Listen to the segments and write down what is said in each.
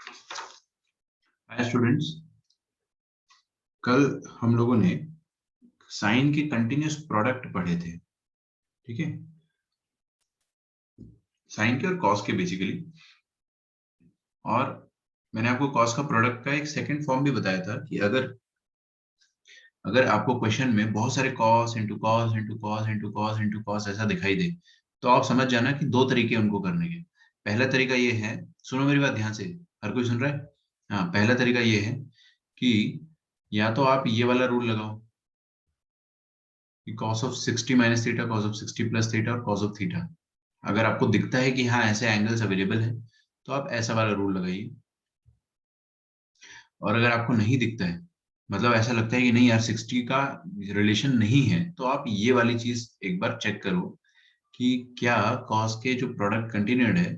Hi students, कल हम लोगों ने साइन के कंटिन्यूस प्रोडक्ट पढ़े थे। ठीक है, साइन के और कॉस के बेसिकली। और मैंने आपको कॉस का प्रोडक्ट का एक सेकंड फॉर्म भी बताया था कि अगर आपको क्वेश्चन में बहुत सारे cos into cos into cos into cos into cos ऐसा दिखाई दे, तो आप समझ जाना कि दो तरीके उनको करने के। पहला तरीका ये है, सुनो मेरी बात ध्यान से, हर कोई सुन रहा है? हाँ, पहला तरीका ये है कि या तो आप ये वाला रूल लगाओ कि cos of 60 minus theta, cos of 60 plus theta और cos ऑफ थीटा। अगर आपको दिखता है कि हाँ ऐसे एंगल्स अवेलेबल है, तो आप ऐसा वाला रूल लगाइए। और अगर आपको नहीं दिखता है, मतलब ऐसा लगता है कि नहीं यार 60 का रिलेशन नहीं है, तो आप ये वाली चीज एक बार चेक करो कि क्या cos के जो प्रोडक्ट कंटिन्यूड है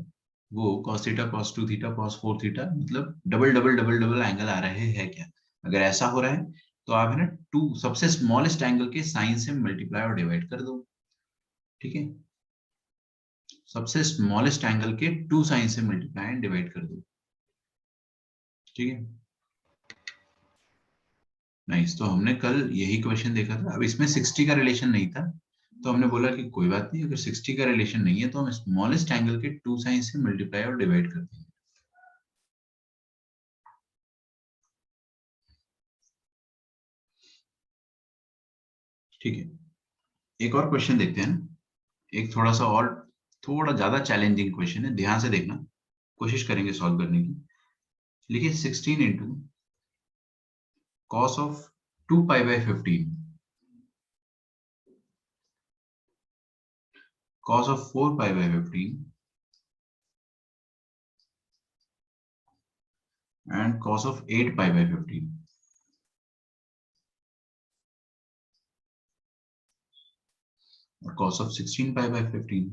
वो cos theta, cos 2 theta, cos 4 theta, मतलब double double double double angle आ रहे हैं क्या। अगर ऐसा हो रहा है तो आप है ना टू सबसे स्मॉलेस्ट एंगल के साइन से मल्टीप्लाई और डिवाइड कर दो। ठीक है, सबसे स्मॉलेस्ट एंगल के टू साइन से मल्टीप्लाई एंड डिवाइड कर दो। ठीक है, नाइस। तो हमने कल यही क्वेश्चन देखा था। अब इसमें 60 का रिलेशन नहीं था, तो हमने बोला कि कोई बात नहीं, अगर 60 का रिलेशन नहीं है तो हम स्मॉलेस्ट एंगल के टू साइन से मल्टीप्लाई और डिवाइड कर देंगे। ठीक है, एक और क्वेश्चन देखते हैं ना, एक थोड़ा सा और, थोड़ा ज्यादा चैलेंजिंग क्वेश्चन है, ध्यान से देखना, कोशिश करेंगे सॉल्व करने की। लिखिए 16 into cos of 2 pi by 15, cos of 4 pi by 15 and cos of 8 pi by 15 और कॉस ऑफ 16 पाई बाय 15।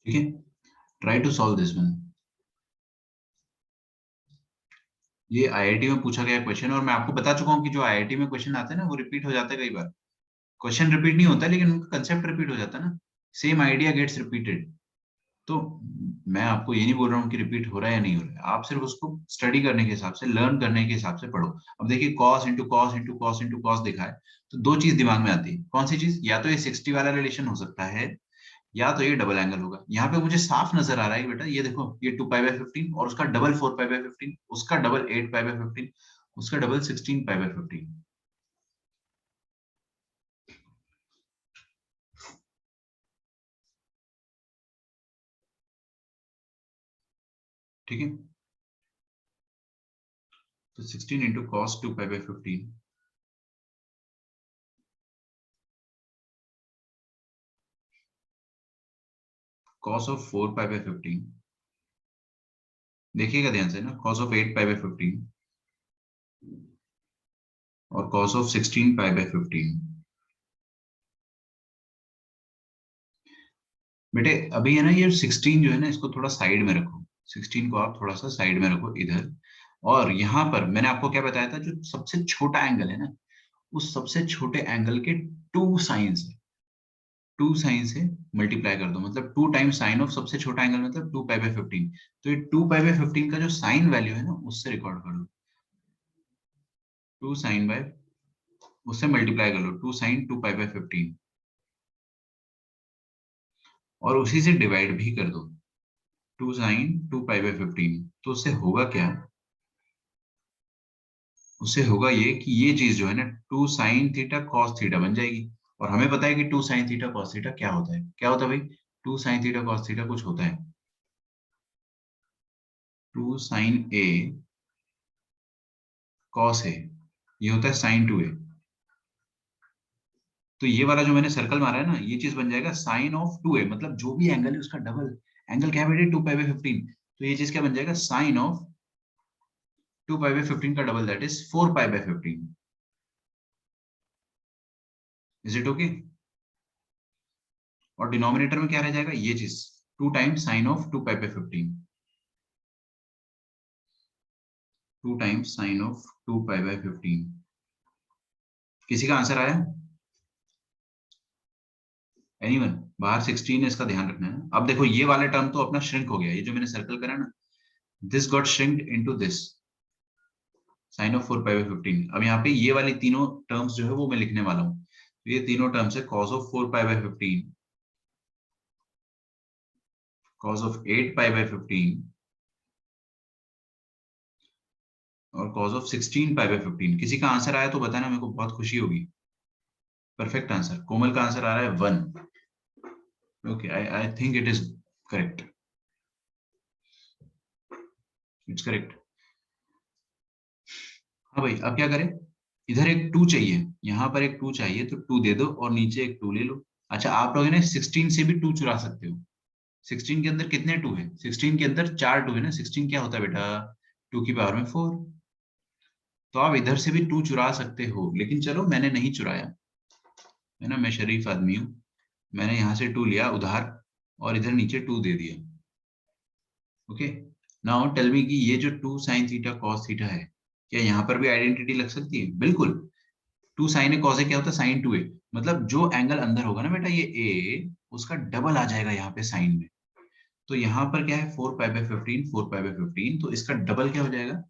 ठीक है, try to solve this one. ये आईआईटी में पूछा गया क्वेश्चन, और मैं आपको बता चुका हूँ कि जो आईआईटी में क्वेश्चन आते हैं ना वो रिपीट हो जाते हैं कई बार। क्वेश्चन रिपीट नहीं होता, लेकिन उनका कंसेप्ट रिपीट हो जाता है ना, सेम आइडिया गेट्स रिपीटेड। तो मैं आपको ये नहीं बोल रहा हूँ कि रिपीट हो रहा है या नहीं हो रहा है, आप सिर्फ उसको स्टडी करने के हिसाब से, लर्न करने के हिसाब से पढ़ो। अब देखिए cos into cos into cos into cos दिखा है, तो दो चीज दिमाग में आती है। कौन सी चीज? या तो ये 60 वाला रिलेशन हो सकता है, या तो ये डबल एंगल होगा। यहाँ पे मुझे साफ नजर आ रहा है बेटा, ये देखो, ये 2 पाई बाय 15 और उसका डबल 4 पाई बाय 15, उसका डबल 8 पाई बाय 15, उसका डबल 16 पाई बाय 15। ठीक है, तो 16 into cos 2 pi by 15 cos of 4 pi by 15, देखिएगा ध्यान से ना, कॉस ऑफ 8 पाई बाय 15 और कॉस ऑफ 16 पाई बाय 15। बेटे अभी है ना, ये 16 जो है ना, इसको थोड़ा साइड में रखो। 16 को आप थोड़ा सा साइड में रखो इधर। और यहाँ पर मैंने आपको क्या बताया था, जो सबसे छोटा एंगल है ना, उस सबसे छोटे एंगल के टू साइन से, टू साइन से मल्टीप्लाई कर दो। मतलब 2 टाइम्स साइन ऑफ सबसे छोटा एंगल, मतलब 2 पाई बाय 15। तो ये 2 पाई बाय 15 का जो साइन वैल्यू है ना, उससे रिकॉर्ड कर लो। 2 साइन बाय, उससे मल्टीप्लाई कर लो, 2 साइन 2 पाई बाय 15, और उसी से डिवाइड भी कर दो, 2 साइन 2 पाई बाय 15। तो उससे होगा क्या? उससे होगा ये कि ये चीज जो है ना, 2 साइन थीटा कॉस थीटा बन जाएगी। और हमें पता है कि 2 साइन थीटा कॉस थीटा क्या होता है। क्या होता है भाई? 2 साइन थीटा कॉस थीटा कुछ होता है, 2 साइन A कॉस ए, ये होता है साइन 2A। तो ये वाला जो मैंने सर्कल मारा है ना, ये चीज बन जाएगा साइन ऑफ 2A, मतलब जो भी एंगल है उसका डबल। एंगल क्या है बेटे? 2 पाई बाय 15। तो ये चीज क्या बन जाएगा? साइन ऑफ 2 पाई बाय 15 का double, that is 4 pi by 15। Is it okay? और डिनोमिनेटर में क्या रह जाएगा? ये चीज, 2 times sign of 2 pi by 15, 2 times sign of 2 pi by 15 किसी का आंसर आया? एनीवन? बाहर 16 है, इसका ध्यान रखना है। अब देखो ये वाला टर्म तो अपना श्रिंक हो गया, ये जो मैंने सर्कल करा ना, this got shrinked into this sine of 4 pi by 15। अब यहाँ पे ये वाली तीनों टर्म्स जो है वो मैं लिखने वाला हूँ। तो ये तीनों टर्म्स है cos of 4 pi by 15, cos of 8 pi by 15 और cos ऑफ 16 पाई बाई 15। किसी का आंसर आया तो बताना, मेरे को बहुत खुशी होगी। परफेक्ट आंसर, कोमल का आंसर आ रहा है 1। Okay, I think it is correct, it's correct. हाँ भाई, अब क्या करें? इधर एक 2 चाहिए, यहाँ पर एक 2 चाहिए, तो 2 दे दो और नीचे एक 2 ले लो। अच्छा, आप लोग ना 16 से भी 2 चुरा सकते हो। 16 के अंदर कितने 2 है? 16 के अंदर 4 2 है ना। 16 क्या होता है बेटा? 2 की पावर में 4। तो आप इधर से भी 2 चुरा सकते हो, लेकिन चलो मैंने नहीं चुराया, है ना, मैं शरीफ आदमी हूँ। मैंने यहाँ से 2 लिया उधार और इधर नीचे 2 दे दिया। ओके, नाउ टेल मी कि ये जो 2 साइन थीटा कॉस थीटा है, क्या यहाँ पर भी आइडेंटिटी लग सकती है? बिल्कुल। 2 साइन ए कॉस ए क्या होता है? Sign 2 A. मतलब जो एंगल अंदर होगा ना बेटा, ये ए, उसका डबल आ जाएगा यहाँ पे साइन में। तो यहाँ पर क्या है? 4 पाई बाई 15, 4 पाई बाई 15, तो इसका डबल क्या हो जाएगा?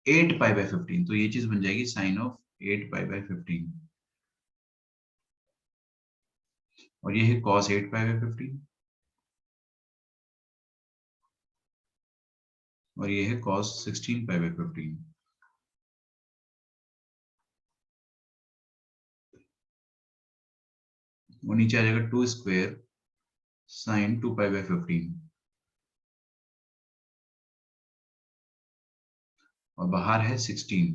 8 पाई बाई 15। तो ये चीज बन जाएगी साइन ऑफ 8 पाई बाई 15। और ये है कॉस 8 पाई बाई 15 और ये है कॉस 16 पाई बाई 15। और नीचे आ जाएगा 2 स्क्वायर साइन 2 पाई बाई 15 और बाहर है 16।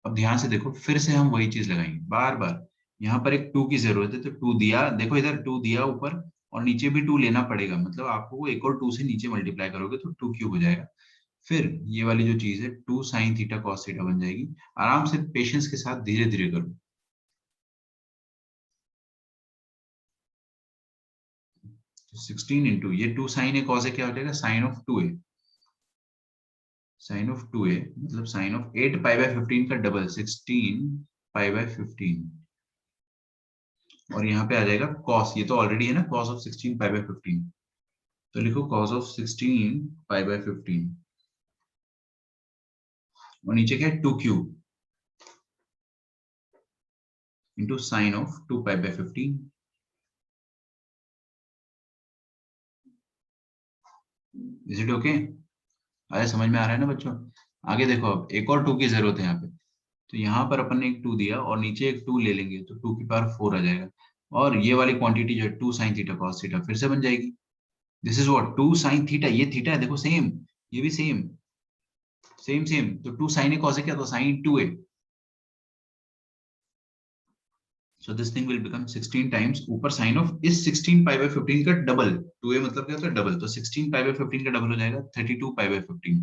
अब ध्यान से देखो, फिर से हम वही चीज लगाएंगे बार बार। यहाँ पर एक 2 की जरूरत है, तो 2 दिया, देखो इधर 2 दिया ऊपर, और नीचे भी 2 लेना पड़ेगा। मतलब आपको वो एक और 2 से नीचे मल्टीप्लाई करोगे तो 2 क्यूब हो जाएगा। फिर ये वाली जो चीज है 2 साइन थीटा कॉस थीटा बन जाएगी। आराम से पेशेंस के साथ धीरे धीरे करो। 16 इंटू ये 2 साइन ए कॉस ए क्या हो जाएगा? Sine of 2 A. Sine of 2 A मतलब साइन ऑफ 8 पाई बाई 15 का डबल 16 पाई बाई 15। और यहाँ पे आ जाएगा कॉस, ये तो ऑलरेडी है ना, कॉस ऑफ 16 पाई बाई 15। तो लिखो कॉस ऑफ 16 पाई बाई 15 और नीचे क्या है? 2 cube into sine of 2 pi by 15। Is it okay? आया, समझ में आ रहा है ना बच्चों? आगे देखो, अब एक और 2 की जरूरत है यहाँ पे। तो यहाँ पर अपन ने एक 2 दिया और नीचे एक 2 ले लेंगे, तो 2 की पावर 4 आ जाएगा। और ये वाली क्वांटिटी जो है 2 साइन थीटा कॉस थीटा फिर से बन जाएगी। This is what? 2 sine theta, ये थीटा है देखो, सेम। ये भी सेम सेम सेम। तो 2 साइन ए कॉस ए क्या? तो sine 2 A. So this thing will become 16 times ऊपर साइन ऑफ इस 16 पाई बाई 15 का डबल। 2a मतलब क्या होता है? डबल। तो 16 पाई बाई 15 का डबल हो जाएगा 32 पाई बाई 15।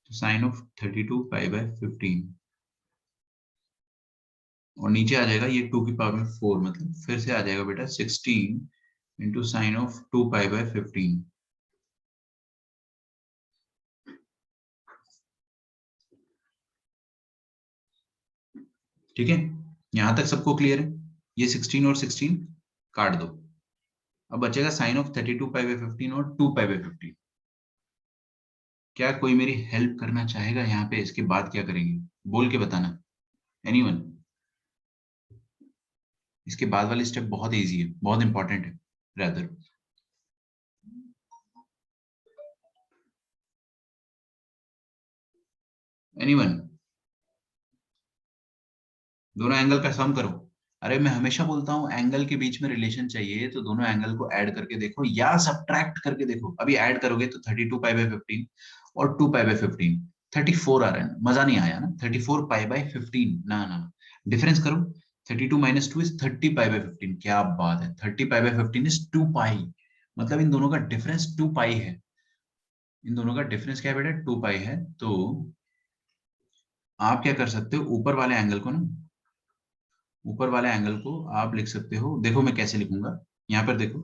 तो साइन ऑफ 32 पाई बाई 15 और नीचे आ जाएगा ये 2 की पावर में 4, मतलब फिर से आ जाएगा बेटा 16 into sine of 2 pi by 15। ठीक है, यहां तक सबको क्लियर है? ये 16 और 16 काट दो। अब बचेगा साइन ऑफ 32 पाई बाई 15 और 2 पाई बाई 15। क्या कोई मेरी हेल्प करना चाहेगा यहाँ पे? इसके बाद क्या करेंगे? बोल के बताना। एनीवन? इसके बाद वाली स्टेप बहुत इजी है, बहुत इंपॉर्टेंट है रादर। एनीवन? दोनों एंगल का सम करो। अरे मैं हमेशा बोलता हूँ एंगल के बीच में रिलेशन चाहिए, तो दोनों एंगल को ऐड करके देखो या सब्ट्रैक्ट करके देखो। अभी ऐड करोगे तो 32 पाई बाई 15 और 2 पाई बाई 15 34 आ रहा है। मजा नहीं आया ना? 34 पाई बाई 15, ना ना, डिफरेंस करो। 32 माइनस 2 इज 30 पाई बाई 15। क्या बात है, 30 पाई बाई 15 इज 2 पाई। मतलब इन दोनों का डिफरेंस 2 पाई है। इन दोनों का डिफरेंस क्या है बेटा? 2 पाई है। तो आप क्या कर सकते हो? ऊपर वाले एंगल को ना, ऊपर वाले एंगल को आप लिख सकते हो। देखो मैं कैसे लिखूंगा, यहाँ पर देखो,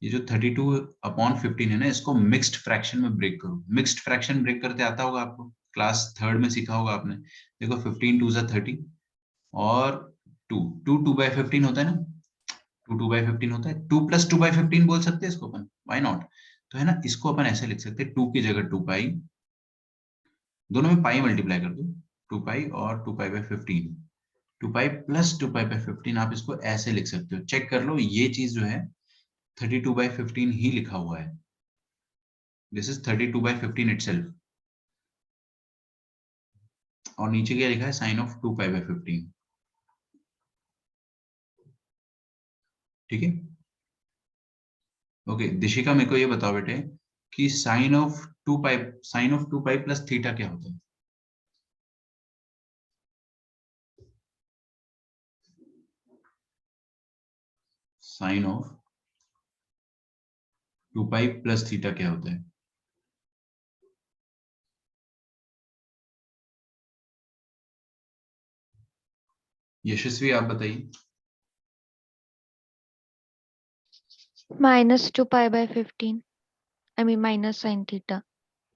ये जो 32/15 है ना, इसको मिक्स्ड फ्रैक्शन में ब्रेक करो। मिक्स्ड फ्रैक्शन ब्रेक करते आता होगा आपको, क्लास 3rd में सीखा होगा आपने। देखो 15 2 जा 30, और 2 2 2/15 होता है ना, 2 2/15 होता है, 2 + 2/15 बोल सकते हैं इसको अपन, व्हाई नॉट। तो है ना, इसको अपन ऐसे लिख सकते हैं, 2 की जगह 2 पाई, दोनों में पाई मल्टीप्लाई कर दो, 2 पाई और 2 पाई/15, 2 पाई + 2 पाई/15, आप इसको ऐसे लिख सकते हो। चेक कर लो, ये चीज जो है 32/15 ही लिखा हुआ है, दिस इज 32/15 इटसेल्फ। और नीचे क्या लिखा है, साइन ऑफ 2 पाई/15। ठीक है, ओके। दिशिका, मेरे को ये बताओ बेटे कि sine of 2 pi plus theta क्या होता है? Sine of 2 pi plus theta क्या होता है? यशस्वी, आप बताइए। -2 पाई/15, I mean minus sin theta.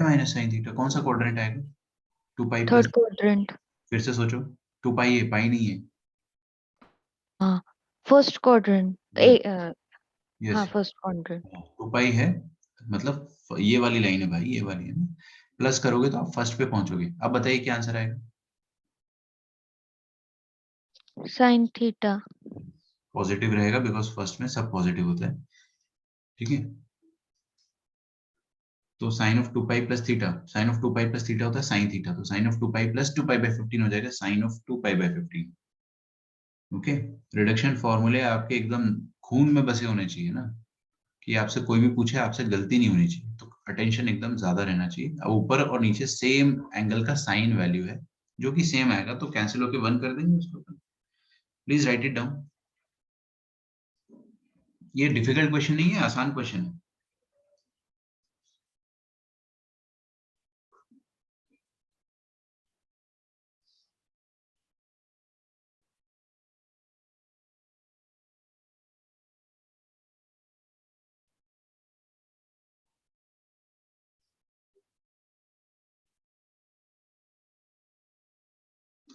Minus sine theta, कौन सा क्वाड्रेंट आएगा? 2 पाई थर्ड प्लस, क्वाड्रेंट। फिर से सोचो, 2 पाई है, पाई नहीं है। हाँ, फर्स्ट क्वाड्रेंट। यस, हाँ, यस, फर्स्ट क्वाड्रेंट। 2 पाई है, मतलब ये वाली लाइन है भाई, ये वाली है ना, प्लस करोगे तो आप फर्स्ट पे पहुंचोगे। अब बताइए क्या आंसर आएगा? sin theta। पॉजिटिव रहेगा, बिकॉज फर्स्ट में सब पॉजिटिव होता है। ठीक है, तो sine of 2 pi plus theta, sine of 2 pi plus theta होता है साइन थीटा, तो साइन ऑफ 2 पाई + 2 पाई/15 हो जाएगा साइन ऑफ 2 पाई/15। ओके, रिडक्शन फॉर्मूले आपके एकदम खून में बसे होने चाहिए ना, कि आपसे कोई भी पूछे आपसे गलती नहीं होनी चाहिए, तो अटेंशन एकदम ज्यादा रहना चाहिए। अब ऊपर और नीचे सेम एंगल का साइन वैल्यू है, जो कि सेम आएगा, तो कैंसिल होके 1 कर देंगे उसको। Please right it down. ये डिफिकल्ट क्वेश्चन नहीं है, आसान क्वेश्चन है।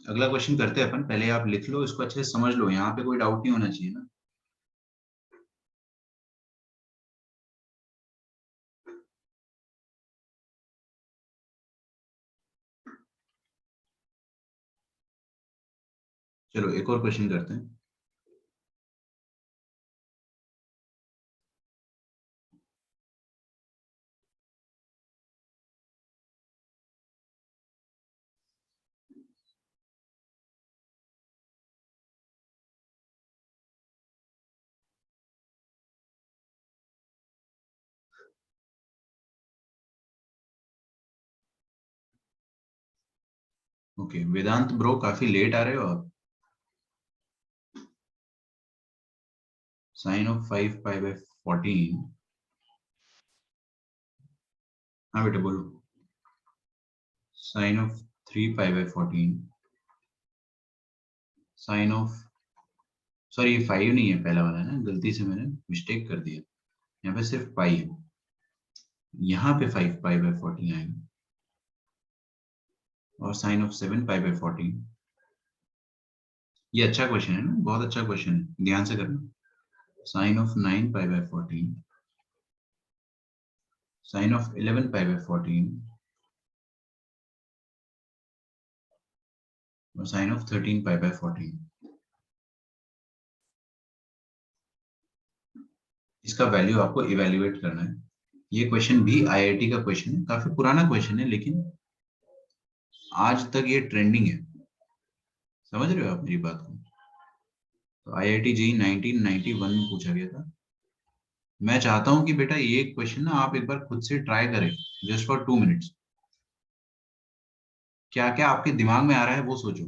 अगला क्वेश्चन करते हैं अपन, पहले आप लिख लो इसको, अच्छे से समझ लो, यहाँ पे कोई डाउट नहीं होना चाहिए ना। चलो एक और क्वेश्चन करते हैं। ओके, वेदांत ब्रो, काफी लेट आ रहे हो आप। साइन ऑफ 5 पाई/14, हाँ बेटा बोलो। साइन ऑफ 3 पाई/14, साइन ऑफ, सॉरी ये 5 नहीं है, पहला वाला है ना, गलती से मैंने मिस्टेक कर दिया, यहाँ पे सिर्फ पाई है, यहाँ पे 5 पाई/14 आएगा। और साइन ऑफ 7 पाई/14, ये अच्छा क्वेश्चन है ना, बहुत अच्छा क्वेश्चन है, ध्यान से करना। साइन ऑफ 9 पाई/14, साइन ऑफ 11 पाई/14, और साइन ऑफ 13 पाई/14। इसका वैल्यू आपको इवेल्युएट करना है। ये क्वेश्चन भी आईआईटी का क्वेश्चन है, काफी पुराना क्वेश्चन है, लेकिन आज तक ये ट्रेंडिंग है। समझ रहे हो आप मेरी बात को? तो आईआईटी जेईई 1991 में पूछा गया था। मैं चाहता हूं कि बेटा ये क्वेश्चन ना आप एक बार खुद से ट्राई करें, जस्ट फॉर 2 मिनट्स। क्या क्या आपके दिमाग में आ रहा है वो सोचो।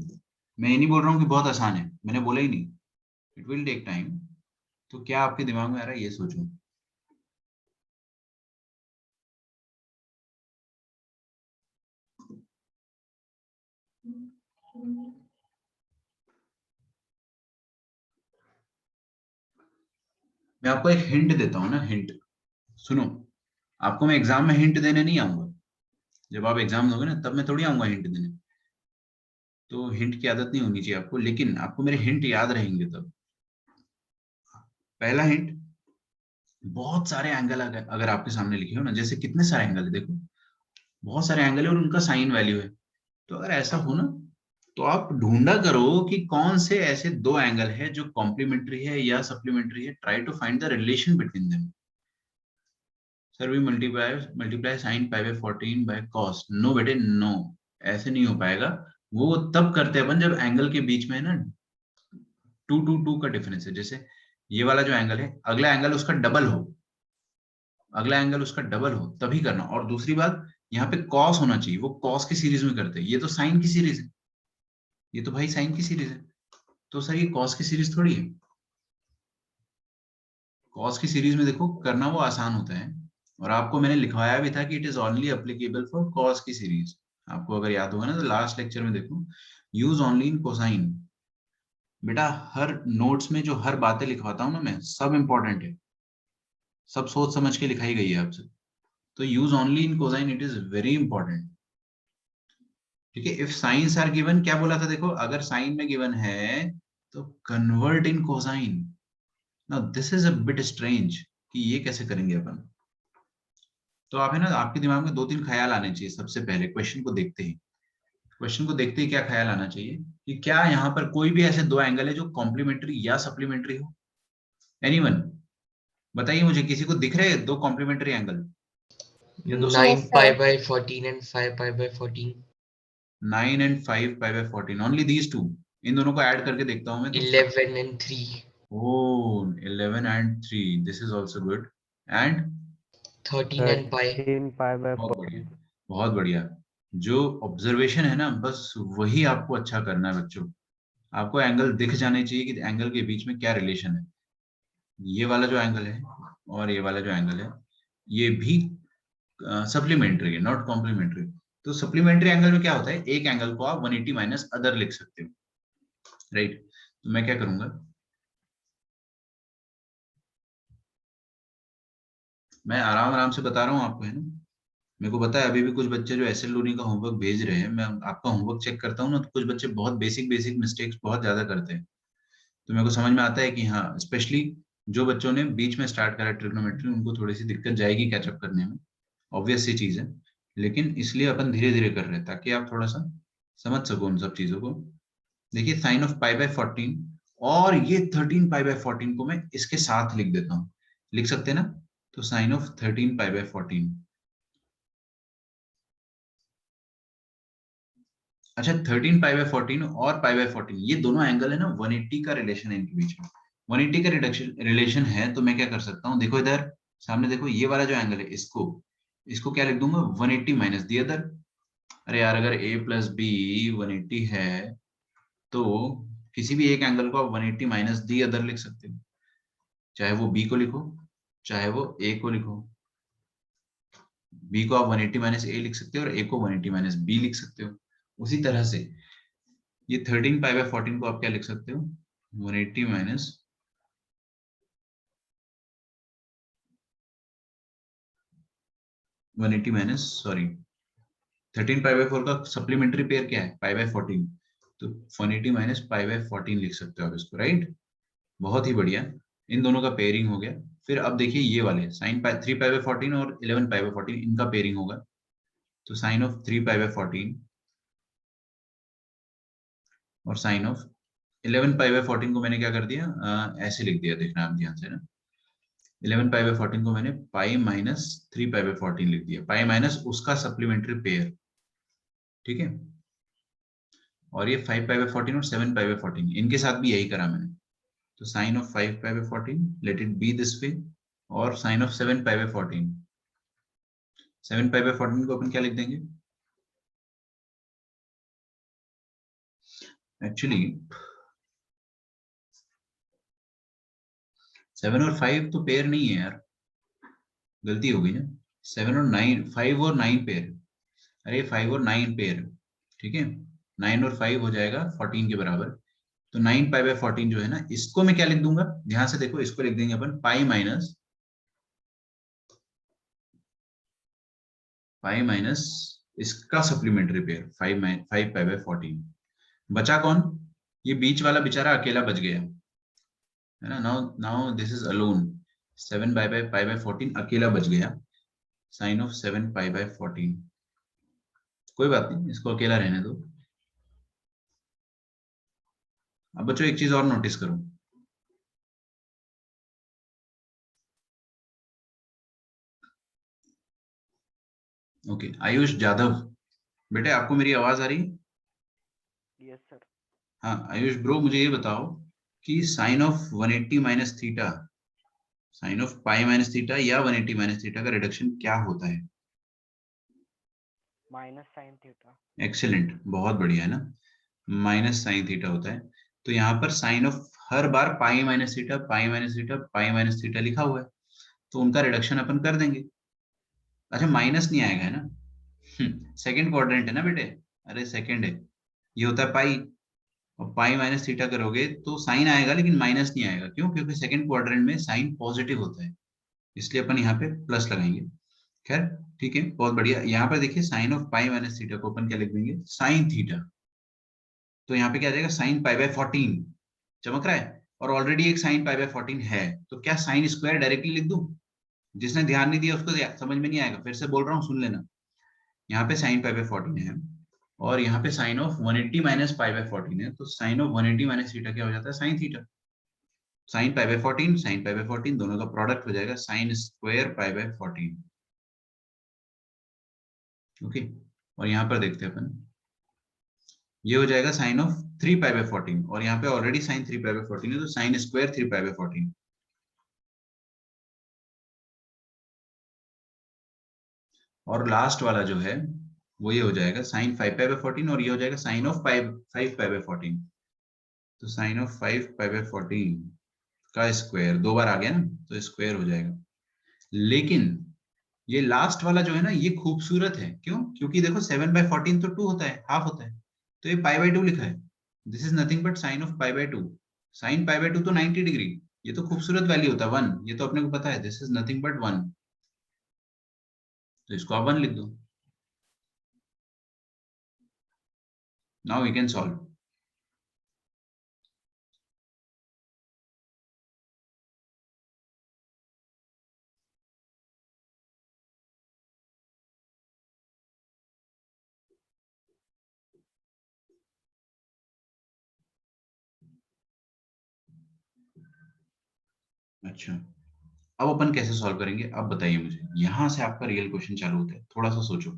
मैं ये नहीं बोल रहा हूँ कि बहुत आसान है, मैंने बोला ही नहीं, इट विल टेक टाइम। तो क्या आपके दिमाग में आ रहा है ये सोचो। मैं आपको एक हिंट देता हूँ ना, हिंट सुनो। आपको मैं एग्जाम में हिंट देने नहीं आऊंगा, जब आप एग्जाम दोगे ना तब मैं थोड़ी आऊंगा हिंट देने। तो हिंट की आदत नहीं होनी चाहिए आपको, लेकिन आपको मेरे हिंट याद रहेंगे तब। पहला हिंट, बहुत सारे एंगल अगर आपके सामने लिखे हो ना, जैसे कितने सारे एंगल है देखो, बहुत सारे एंगल है और उनका साइन वैल्यू है। तो अगर ऐसा हो ना, तो आप ढूंढा करो कि कौन से ऐसे दो एंगल है जो कॉम्प्लीमेंट्री है या सप्लीमेंट्री है। Try to find the relation between them. Sir we multiply multiply sine pi by 14 by cos. No बेटे नो, ऐसे नहीं हो पाएगा। वो तब करते हैं अपन जब एंगल के बीच में है ना 2 का डिफरेंस है। जैसे ये वाला जो एंगल है, अगला एंगल उसका डबल हो, अगला एंगल उसका डबल हो तभी करना। और दूसरी बात, यहाँ पे कॉस होना चाहिए, वो कॉस की सीरीज में करते हैं, ये तो साइन की सीरीज है, ये तो भाई साइन की सीरीज है। तो सर ये कॉस की सीरीज थोड़ी है। कॉस की सीरीज में देखो करना वो आसान होता है, और आपको मैंने लिखवाया भी था कि it is only applicable for cos की सीरीज। आपको अगर याद होगा ना तो लास्ट लेक्चर में देखो, यूज ओनली इन कोसाइन। बेटा हर नोट्स में जो हर बातें लिखवाता हूँ ना मैं, सब इंपॉर्टेंट है, सब सोच समझ के लिखाई गई है आपसे। तो use only in cosine, it is very important. ठीक है, इफ साइंस आर गिवन, क्या बोला था देखो, अगर साइन में गिवन है तो convert in cosine. Now this is a bit strange कि ये कैसे करेंगे अपन। तो आप है ना, आपके दिमाग में दो तीन ख्याल आने चाहिए सबसे पहले क्वेश्चन को देखते ही। क्वेश्चन को देखते ही क्या ख्याल आना चाहिए कि क्या यहाँ पर कोई भी ऐसे दो एंगल है जो कॉम्प्लीमेंट्री या सप्लीमेंट्री हो। एनीवन, बताइए मुझे, किसी को दिख रहे हैं दो कॉम्प्लीमेंट्री एंगल या दो 9 Yes, pi sir. by 14 and 5 pi by 14. 9 and 5 pi by 14, only these two. इन दोनों को ऐड करके देखता हूं मैं तो। 11 and 3. Oh, 11 and 3. This is also good. And 13 and pi. 13 pi by बहुत बढ़िया, 14. बहुत बढ़िया। जो ऑब्जर्वेशन है ना, बस वही आपको अच्छा करना है बच्चों। आपको एंगल दिख जाने चाहिए कि एंगल के बीच में क्या रिलेशन है। ये वाला जो एंगल है और ये वाला जो एंगल है, ये भी सप्लीमेंट्री है, नॉट कॉम्प्लीमेंट्री। तो सप्लीमेंट्री एंगल में क्या होता है, एक एंगल को आप 180 माइनस अदर लिख सकते हो, राइट। तो मैं क्या करूंगा, मैं आराम आराम से बता रहा हूँ आपको, है ना। मेरे को पता है अभी भी कुछ बच्चे जो एस एल लोनी का होमवर्क भेज रहे हैं, मैं आपका होमवर्क चेक करता हूँ ना, तो कुछ बच्चे बहुत बेसिक बेसिक मिस्टेक्स बहुत ज्यादा करते हैं। तो मेरे को समझ में आता है कि हाँ, स्पेशली जो बच्चों ने बीच में स्टार्ट करा ट्रिग्नोमेट्री, उनको थोड़ी सी दिक्कत जाएगी कैचअप करने में, ऑब्वियस सी चीज है। लेकिन इसलिए अपन धीरे धीरे कर रहे हैं ताकि आप थोड़ा सा समझ सको उन सब चीजों को। देखिए साइन ऑफ पाई बाय 14 और ये 13 पाई बाय 14 को मैं इसके साथ लिख देता हूँ, लिख सकते हैं ना। तो साइन ऑफ 13 पाई बाय 14। अच्छा, 13 पाई बाय 14 और पाई बाय 14, ये दोनों एंगल है ना, 180 का रिलेशन है इनके बीच में। 180 का रिलेशन है, तो मैं क्या कर सकता हूँ, देखो इधर सामने देखो, ये वाला जो एंगल है, इसको इसको क्या लिख दूंगा, 180 माइनस दी अदर। अरे यार, अगर a प्लस बी 180 है, तो किसी भी एक एंगल को आप 180 माइनस दी अदर लिख सकते हो। चाहे वो b को लिखो, चाहे वो a को लिखो। b को आप 180 माइनस a लिख सकते हो और a को 180 माइनस b लिख सकते हो। उसी तरह से ये 13 पाई बाय 14 को आप क्या लिख सकते हो, 180 minus 180 minus sorry 13 pi by 4 का सप्लीमेंट्री पेयर क्या है, पाई बाय 14। तो 180 माइनस पाई बाय 14 लिख सकते हो आप इसको, राइट। बहुत ही बढ़िया, इन दोनों का पेयरिंग हो गया। फिर अब देखिए ये वाले साइन पाई 3 पाई बाय 14 और 11 पाई बाय 14, इनका पेयरिंग होगा। तो साइन ऑफ 3 पाई बाय 14 और साइन ऑफ 11 पाई बाय 14 को मैंने क्या कर दिया, ऐसे लिख दिया, देखना आप ध्यान से ना। 11 पाई बाय 14 को मैंने पाई माइनस 3 पाई बाय 14 लिख दिया, पाई माइनस उसका सप्लीमेंट्री पेयर, ठीक है। और ये 5 पाई बाय 14 और 7 पाई बाय 14, इनके साथ भी यही करा मैंने। तो sine of 5 pi by 14, let it be this way. और sine of 7 pi by 14, 7 pi by 14 को अपन क्या लिख देंगे, एक्चुअली 7 और 5 तो पेयर नहीं है यार, गलती हो गई ना। 7 और 9, 5 और 9 पेयर, अरे 5 और 9 पेयर, ठीक है। 9 और 5 हो जाएगा 14 के बराबर। तो 9 पाई बाय 14 जो है ना, इसको मैं क्या लिख दूंगा, ध्यान से देखो, इसको लिख देंगे अपन पाई माइनस इसका सप्लीमेंट्री पेयर 5 पाई बाय 14। बचा कौन? ये बीच वाला बेचारा अकेला बच गया है ना। Now now this is alone. 7 pi by 14 अकेला बच गया। Sine of 7 pi by 14। कोई बात नहीं, इसको अकेला रहने दो। अब बच्चों एक चीज और नोटिस करो। ओके, आयुष यादव, बेटे आपको मेरी आवाज आ रही है? Yes sir. हाँ आयुष ब्रो, मुझे ये बताओ कि sine of 180 minus theta, sine of pi minus theta या 180 माइनस थीटा का रिडक्शन क्या होता है? Minus sine theta. एक्सेलेंट, बहुत बढ़िया है ना, माइनस साइन थीटा होता है। तो यहाँ पर साइन ऑफ हर बार pi minus theta, pi minus theta, pi minus theta लिखा हुआ है, तो उनका रिडक्शन अपन कर देंगे। अच्छा माइनस नहीं आएगा है ना? सेकंड क्वाड्रेंट है ना बेटे, अरे सेकंड है, ये होता है पाई, और पाई माइनस थीटा करोगे तो साइन आएगा लेकिन माइनस नहीं आएगा। क्यों? क्योंकि सेकंड क्वाड्रेंट में साइन पॉजिटिव होता है, इसलिए अपन यहाँ पे प्लस लगाएंगे। खैर ठीक है, बहुत बढ़िया। यहाँ पर देखिए sine of pi minus theta को अपन क्या लिख देंगे? Sine theta. तो यहाँ पे क्या आ जाएगा? Sine pi by 14। चमक रहा है? और ऑलरेडी एक साइन पाई बाय 14 है, तो क्या साइन स्क्वायर डायरेक्टली लिख दूं? जिसने ध्यान नहीं दिया उसको समझ में नहीं आएगा, फिर से बोल रहा हूँ सुन लेना। यहाँ पे साइन पाई बाय 14 है, और यहाँ पे sine of 180 minus pi by 14 है, तो साइन ऑफ 180 माइनस थीटा क्या हो जाता है? Sine theta. Sign pi by 14, sign pi by 14 दोनों का प्रोडक्ट हो जाएगा sine square pi by 14। Okay, और यहाँ पर देखते हैं अपन, ये हो जाएगा साइन ऑफ 3 पाई बाय 14, और यहाँ पे ऑलरेडी साइन 3 पाई बाय 14 है, तो साइन स्क्वायर 3 पाई बाय 14। और लास्ट वाला जो है वो ये हो जाएगा साइन 5 पाई बाय 14, और ये हो जाएगा साइन ऑफ 5 पाई बाय 14। तो साइन ऑफ 5 पाई बाय 14 का स्क्वायर दो बार आ गया ना, तो स्क्वायर हो जाएगा। लेकिन ये लास्ट वाला जो है ना, ये खूबसूरत है। क्यों? क्योंकि देखो 7 बाय 14 तो 2 होता है, हाफ होता है, तो ये पाई बाय 2 लिखा है। This is nothing but sine of pi by 2। Sine pi by 2 तो 90 डिग्री, ये तो खूबसूरत वैल्यू होता है 1, ये तो अपने को पता है। दिस इज नथिंग बट 1, तो इसको आप 1 लिख दो। Now we can solve. अच्छा, अब अपन कैसे सॉल्व करेंगे? अब बताइए मुझे, यहां से आपका रियल क्वेश्चन चालू होता है, थोड़ा सा सोचो।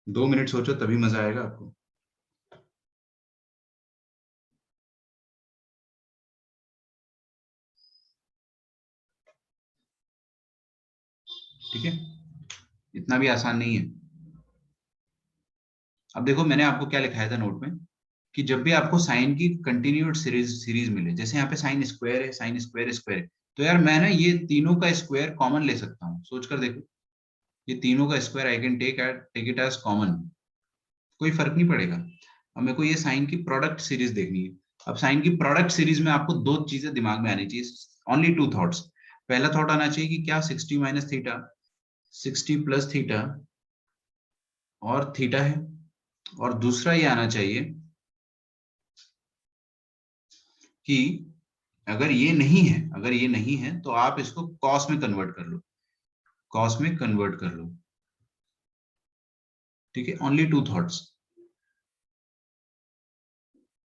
2 मिनट सोचो, तभी मजा आएगा आपको। ठीक है, इतना भी आसान नहीं है। अब देखो मैंने आपको क्या लिखाया था नोट में, कि जब भी आपको साइन की कंटिन्यूड सीरीज सीरीज मिले, जैसे यहाँ पे साइन स्क्वायर है, साइन स्क्वायर स्क्वायर है, तो यार मैं ना ये तीनों का स्क्वायर कॉमन ले सकता हूँ। सोच कर देखो, ये तीनों का square I can take it as common, कोई फर्क नहीं पड़ेगा। अब मेरे को ये साइन की प्रोडक्ट सीरीज देखनी है। अब साइन की प्रोडक्ट सीरीज में आपको दो चीजें दिमाग में आनी चाहिए, ओनली टू थॉट्स। पहला थॉट आना चाहिए कि क्या 60 माइनस थीटा 60 प्लस थीटा और थीटा है, और दूसरा ये आना चाहिए कि अगर ये नहीं है, अगर ये नहीं है तो आप इसको कॉस में कन्वर्ट कर लो, कॉस में कन्वर्ट कर लो। ठीक है, ओनली टू थॉट्स।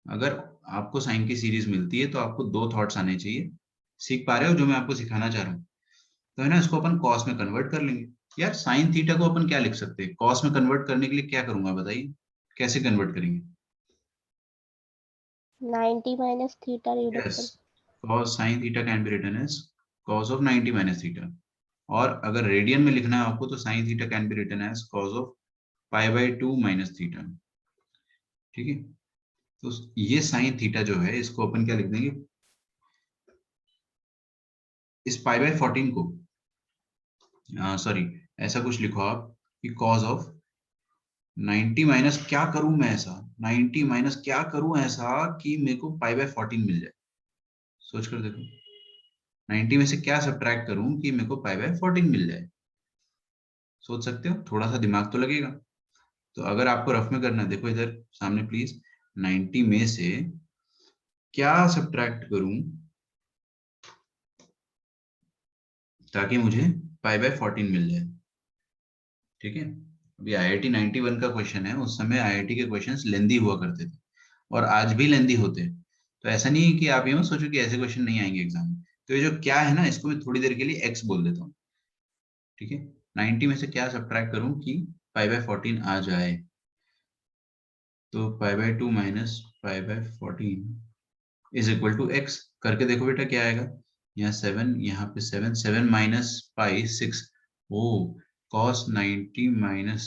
अगर आपको साइन की सीरीज मिलती है तो आपको दो थॉट्स आने चाहिए। सीख पा रहे हो जो मैं आपको सिखाना चाह रहा हूँ? तो है ना, इसको अपन कॉस में कन्वर्ट कर लेंगे। यार साइन थीटा को अपन क्या लिख सकते हैं? कॉस में कन्वर्ट करने के लिए क्या करूंगा बताइए, कैसे कन्वर्ट करेंगे? 90 minus theta yes, reduction. cos sin theta can be written as cos of 90 minus theta. और अगर रेडियन में लिखना है आपको तो sin theta can be written as cos of pi by 2 minus theta. ठीक है, तो ये sin थीटा जो है इसको अपन क्या लिख देंगे? इस पाई बाय 14 को, सॉरी, ऐसा कुछ लिखो आप कि cos ऑफ 90 माइनस क्या करूं मैं ऐसा, 90 माइनस क्या करूं ऐसा कि मेरे को पाई बाय 14 मिल जाए। सोच कर देखो, 90 में से क्या सब्ट्रैक्ट करूं कि मेरे को पाई बाय 14 मिल जाए। सोच सकते हो, थोड़ा सा दिमाग तो लगेगा। तो अगर आपको रफ में करना है, देखो इधर सामने प्लीज, 90 में से क्या सब्ट्रैक्ट करूं ताकि मुझे पाई बाय 14 मिल जाए। ठीक है, अभी IIT 91 का क्वेश्चन है, उस समय IIT के क्वेश्चंस लेंदी हुआ करते थे और आज भी लेंदी होते हैं। तो ऐसा नहीं है कि आप ये मत सोचो कि ऐसे क्वेश्चन नहीं आएंगे एग्जाम में। तो ये जो क्या है ना, इसको मैं थोड़ी देर के लिए x बोल देता हूँ। ठीक है, 90 में से क्या सब्ट्रैक्ट करूं कि पाई बाय 14 आ जाए। तो pi by 2 minus pi by 14 is equal to x। करके देखो बेटा क्या आएगा, यहाँ 7, यहाँ पे 7, 7 minus pi 6, oh cos 90 minus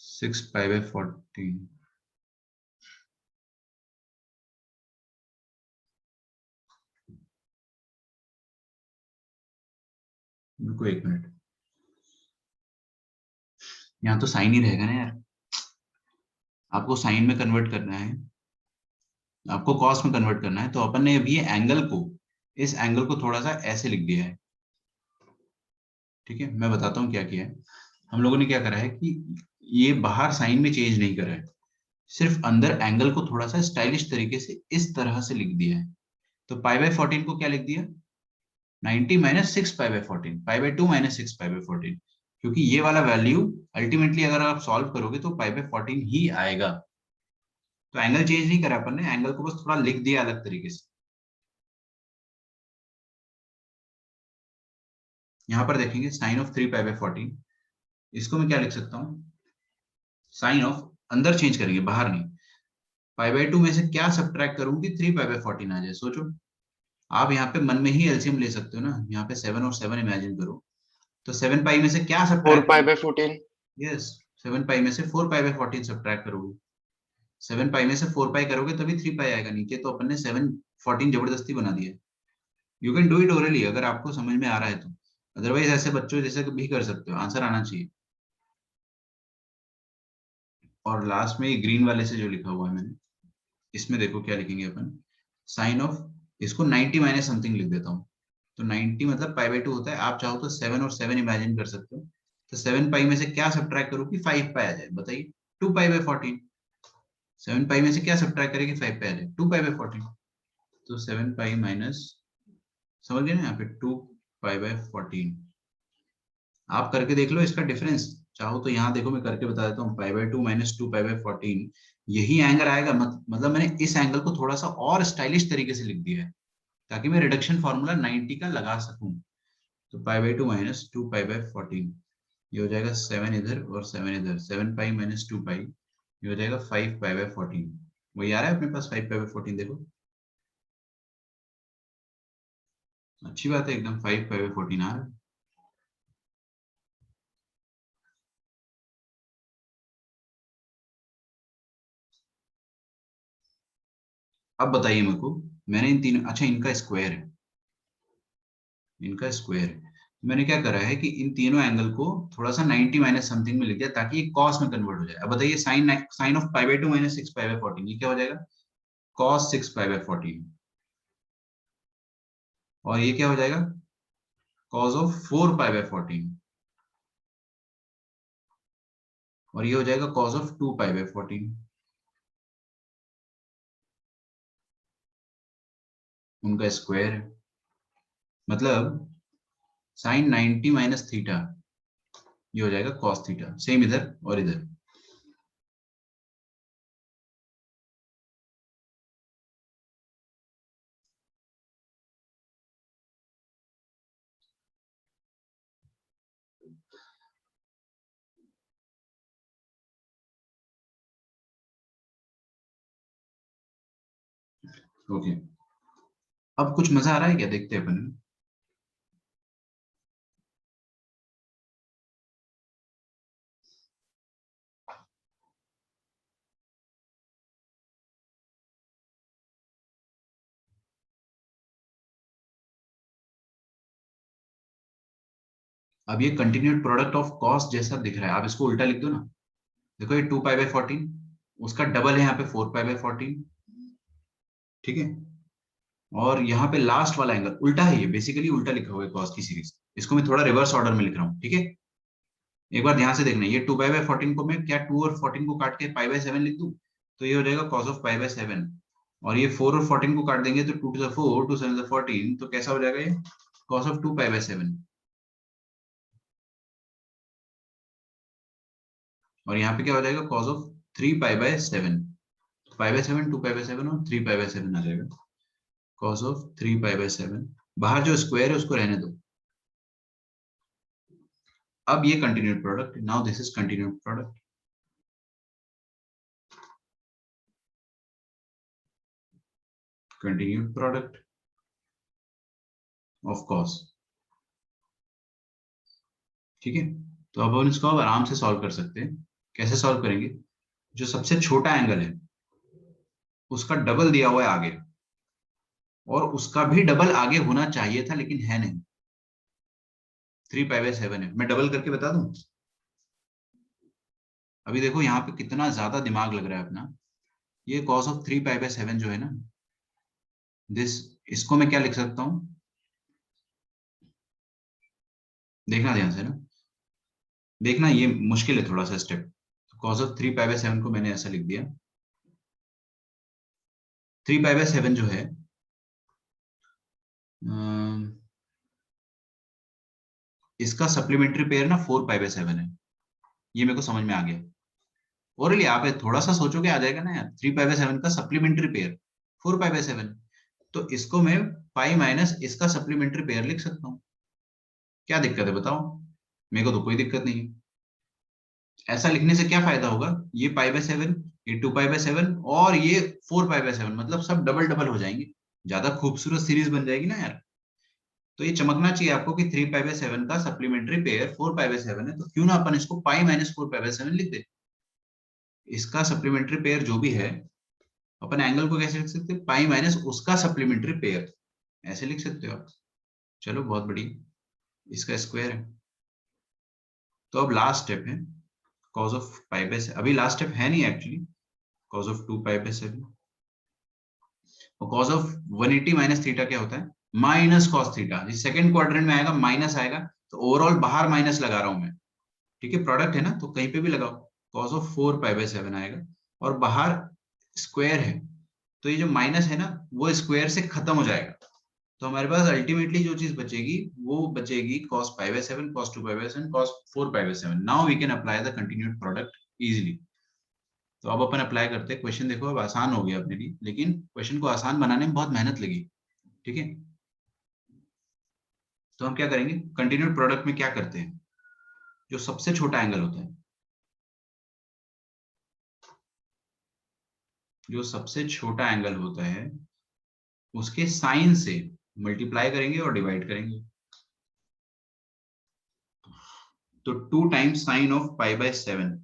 6 pi by 14। रुको एक मिनट, यहाँ तो साइन ही रहेगा ना यार, आपको साइन में कन्वर्ट करना है, आपको कॉस में कन्वर्ट करना है। तो अपन ने अभी एंगल को, इस एंगल को थोड़ा सा ऐसे लिख दिया है। ठीक है, मैं बताता हूँ क्या किया है। हम लोगों ने क्या करा है कि ये बाहर साइन में चेंज नहीं करा है, सिर्फ अंदर एंगल को थोड़ा सा स्टाइलिश तरीके से इस तरह से लिख दिया है। तो पाई बाय 14 को क्या लिख दिया, 90 minus 6 pi by 14, pi by 2 minus 6 pi by 14, क्योंकि ये वाला वैल्यू अल्टीमेटली अगर आप सॉल्व करोगे तो पाई बाय 14 ही आएगा। तो एंगल चेंज नहीं करा अपन ने, एंगल को बस थोड़ा लिख दिया अलग तरीके से। यहाँ पर देखेंगे साइन ऑफ 3 पाई बाय 14, इसको मैं क्या लिख सकता हूँ, साइन ऑफ, अंदर चेंज करेंगे बाहर नहीं, पाई बाय 2 में से क्या सब्ट्रैक्ट करूं कि 3 पाई बाय 14 आ जाए। सोचो, आप यहाँ पे मन में ही एलसीएम ले सकते हो ना, यहाँ पे 7 और 7 इमेजिन करो। तो 7 पाई में से क्या 4 सब्ट्रैक्ट पाई करोगे, बाय 14। यस 7 पाई में से 4 पाई बाय 14 सब्ट्रैक्ट करोगे। 7 पाई में से 4 पाई करोगे तभी 3 पाई आएगा नीचे, तो अपन ने 7 14 जबरदस्ती बना दिया। You can do it orally अगर आपको समझ में आ रहा है तो, अदरवाइज ऐसे बच्चों जैसे भी कर सकते हो, आंसर आना चाहिए। और लास्ट में ये ग्रीन वाले से जो लिखा हुआ है मैंने, इसमें देखो क्या लिखेंगे अपन, साइन ऑफ, इसको 90 माइनस समथिंग लिख देता हूँ। तो 90 मतलब पाई बाय 2 होता है, आप चाहो तो 7 और 7 इमेजिन कर सकते हो। तो 7 पाई में से क्या सब्ट्रैक्ट करूँ कि 5 पाई आ जाए, बताइए, 2 पाई बाय 14। 7 पाई में से क्या सब्ट्रैक्ट करें कि 5 पाई आ जाए, 2 पाई बाय 14। तो 7 पाई माइनस, समझ गए ना, यहाँ पे 2 पाई बाय 14। आप करके देख लो इसका डिफरेंस, चाहो तो यहाँ देखो मैं करके बता देता हूँ, पाई बाय 2 माइनस 2 पाई बाय 14, यही एंगल आएगा। मतलब मैंने इस एंगल को थोड़ा सा और स्टाइलिश तरीके से लिख दिया है ताकि मैं रिडक्शन फॉर्मूला 90 का लगा सकूं। तो pi by 2 minus 2 pi by 14, ये हो जाएगा 7 इधर और 7 इधर, 7 पाई माइनस 2 पाई, ये हो जाएगा 5 पाई बाय 14। वही आ रहा है अपने पास 5 पाई बाय 14, देखो अच्छी बात है एकदम, 5 पाई बाय 14 आ रहा है। अब बताइए मेरे को, मैंने इन तीन, अच्छा इनका स्क्वायर है, इनका स्क्वायर है, मैंने क्या करा है कि इन तीनों एंगल को थोड़ा सा 90 माइनस समथिंग में लिख दिया ताकि ये कॉस में कन्वर्ट हो जाए। अब बताइए sine, sine of pi by 2 minus 6 pi by 14, ये क्या हो जाएगा, कॉस 6 पाई बाय 14। और ये क्या हो जाएगा, कॉस ऑफ 4 पाई बाय 14। और ये हो जाएगा कॉस ऑफ 2 पाई बाय 14। उनका स्क्वायर है, मतलब साइन 90 माइनस थीटा, ये हो जाएगा कॉस थीटा। सेम इधर और इधर। ओके, अब कुछ मजा आ रहा है क्या, देखते हैं अपन। अब ये कंटिन्यूड प्रोडक्ट ऑफ कॉस जैसा दिख रहा है, आप इसको उल्टा लिख दो ना। देखो ये 2 पाई बाय 14, उसका डबल है यहाँ पे 4 पाई बाय 14। ठीक है, और यहाँ पे लास्ट वाला एंगल उल्टा है, ये बेसिकली उल्टा लिखा हुआ है कॉस की सीरीज, इसको मैं थोड़ा रिवर्स ऑर्डर में लिख रहा हूँ। ठीक है, एक बार ध्यान से देखना, ये 2 पाई बाय 14 को मैं क्या 2 और 14 को काट के पाई/7 लिख दूं, तो ये हो जाएगा cos ऑफ पाई/7। और ये 4 और 14 को काट देंगे तो 2 to the 4 2 7 14, तो कैसा हो जाएगा ये cos ऑफ 2 पाई/7। और यहाँ पे क्या हो जाएगा cos ऑफ 3 पाई/7। पाई/7 2 पाई/7 और 3 पाई/7 आ जाएगा cos ऑफ 3 पाई/7। बाहर जो स्क्वायर है उसको रहने दो। अब ये continued product, now this is continued product. Continued product of cos, ठीक है। तो अब हम इसको अब आराम से सॉल्व कर सकते हैं। कैसे सॉल्व करेंगे, जो सबसे छोटा एंगल है उसका डबल दिया हुआ है आगे, और उसका भी डबल आगे होना चाहिए था लेकिन है नहीं। 3 पाई/7 है, मैं डबल करके बता दूं। अभी देखो यहाँ पे कितना ज्यादा दिमाग लग रहा है अपना। ये cos ऑफ 3 पाई/7 जो है ना, दिस, इसको मैं क्या लिख सकता हूँ, देखना ध्यान से ना, देखना ये मुश्किल है थोड़ा सा स्टेप। cos ऑफ 3 पाई/7 को मैंने ऐसा लिख दिया। 3 पाई/7 जो है इसका सप्लीमेंट्री पेयर ना 4 पाई/7 है। ये मेरे को समझ में आ गया। और आप थोड़ा सा सोचोगे आ जाएगा ना यार। 3 पाई/7 का सप्लीमेंट्री पेयर 4 पाई/7, तो इसको मैं पाई माइनस इसका सप्लीमेंट्री पेयर लिख सकता हूँ। क्या दिक्कत है बताओ, मेरे को तो कोई दिक्कत नहीं है। ऐसा लिखने से क्या फायदा होगा, ये पाई/7, ये 2 पाई/7 और ये 4 पाई/7, मतलब सब डबल डबल हो जाएंगे, ज्यादा खूबसूरत सीरीज बन जाएगी ना यार। तो ये चमकना चाहिए आपको कि 3 पाई/7 का सप्लीमेंट्री पेयर 4 पाई/7 है, तो क्यों ना अपन इसको पाई माइनस 4 पाई/7 लिख दे। इसका सप्लीमेंट्री पेयर जो भी है, अपन एंगल को कैसे लिख सकते हैं, पाई माइनस उसका सप्लीमेंट्री पेयर, ऐसे लिख सकते हो आप। चलो बहुत बढ़िया, इसका स्क्वायर है। तो अब लास्ट स्टेप है cos ऑफ पाई/7। अभी लास्ट स्टेप है नहीं एक्चुअली, cos ऑफ 2 पाई/7। और cos ऑफ 180 माइनस थीटा क्या होता है, माइनस cos थीटा। जिस सेकंड क्वाड्रेंट में आएगा माइनस आएगा, तो ओवरऑल बाहर माइनस लगा रहा हूं मैं, ठीक है। प्रोडक्ट है ना, तो कहीं पे भी लगाओ, cos ऑफ 4 पाई/7 आएगा, और बाहर स्क्वायर है, तो ये जो माइनस है ना वो स्क्वायर से खत्म हो जाएगा। तो हमारे पास अल्टीमेटली जो चीज बचेगी वो बचेगी cos पाई/7, cos 2 पाई/7, cos 4 पाई/7। Now we can apply the continued product easily. तो अब अपन अप्लाई करते हैं। क्वेश्चन देखो अब आसान हो गया अपने लिए, लेकिन क्वेश्चन को आसान बनाने में बहुत मेहनत लगी, ठीक है। तो हम क्या करेंगे, कंटिन्यूड प्रोडक्ट में क्या करते हैं, जो सबसे छोटा एंगल होता है, जो सबसे छोटा एंगल होता है उसके साइन से मल्टीप्लाई करेंगे और डिवाइड करेंगे। तो 2 टाइम्स साइन ऑफ पाई/7,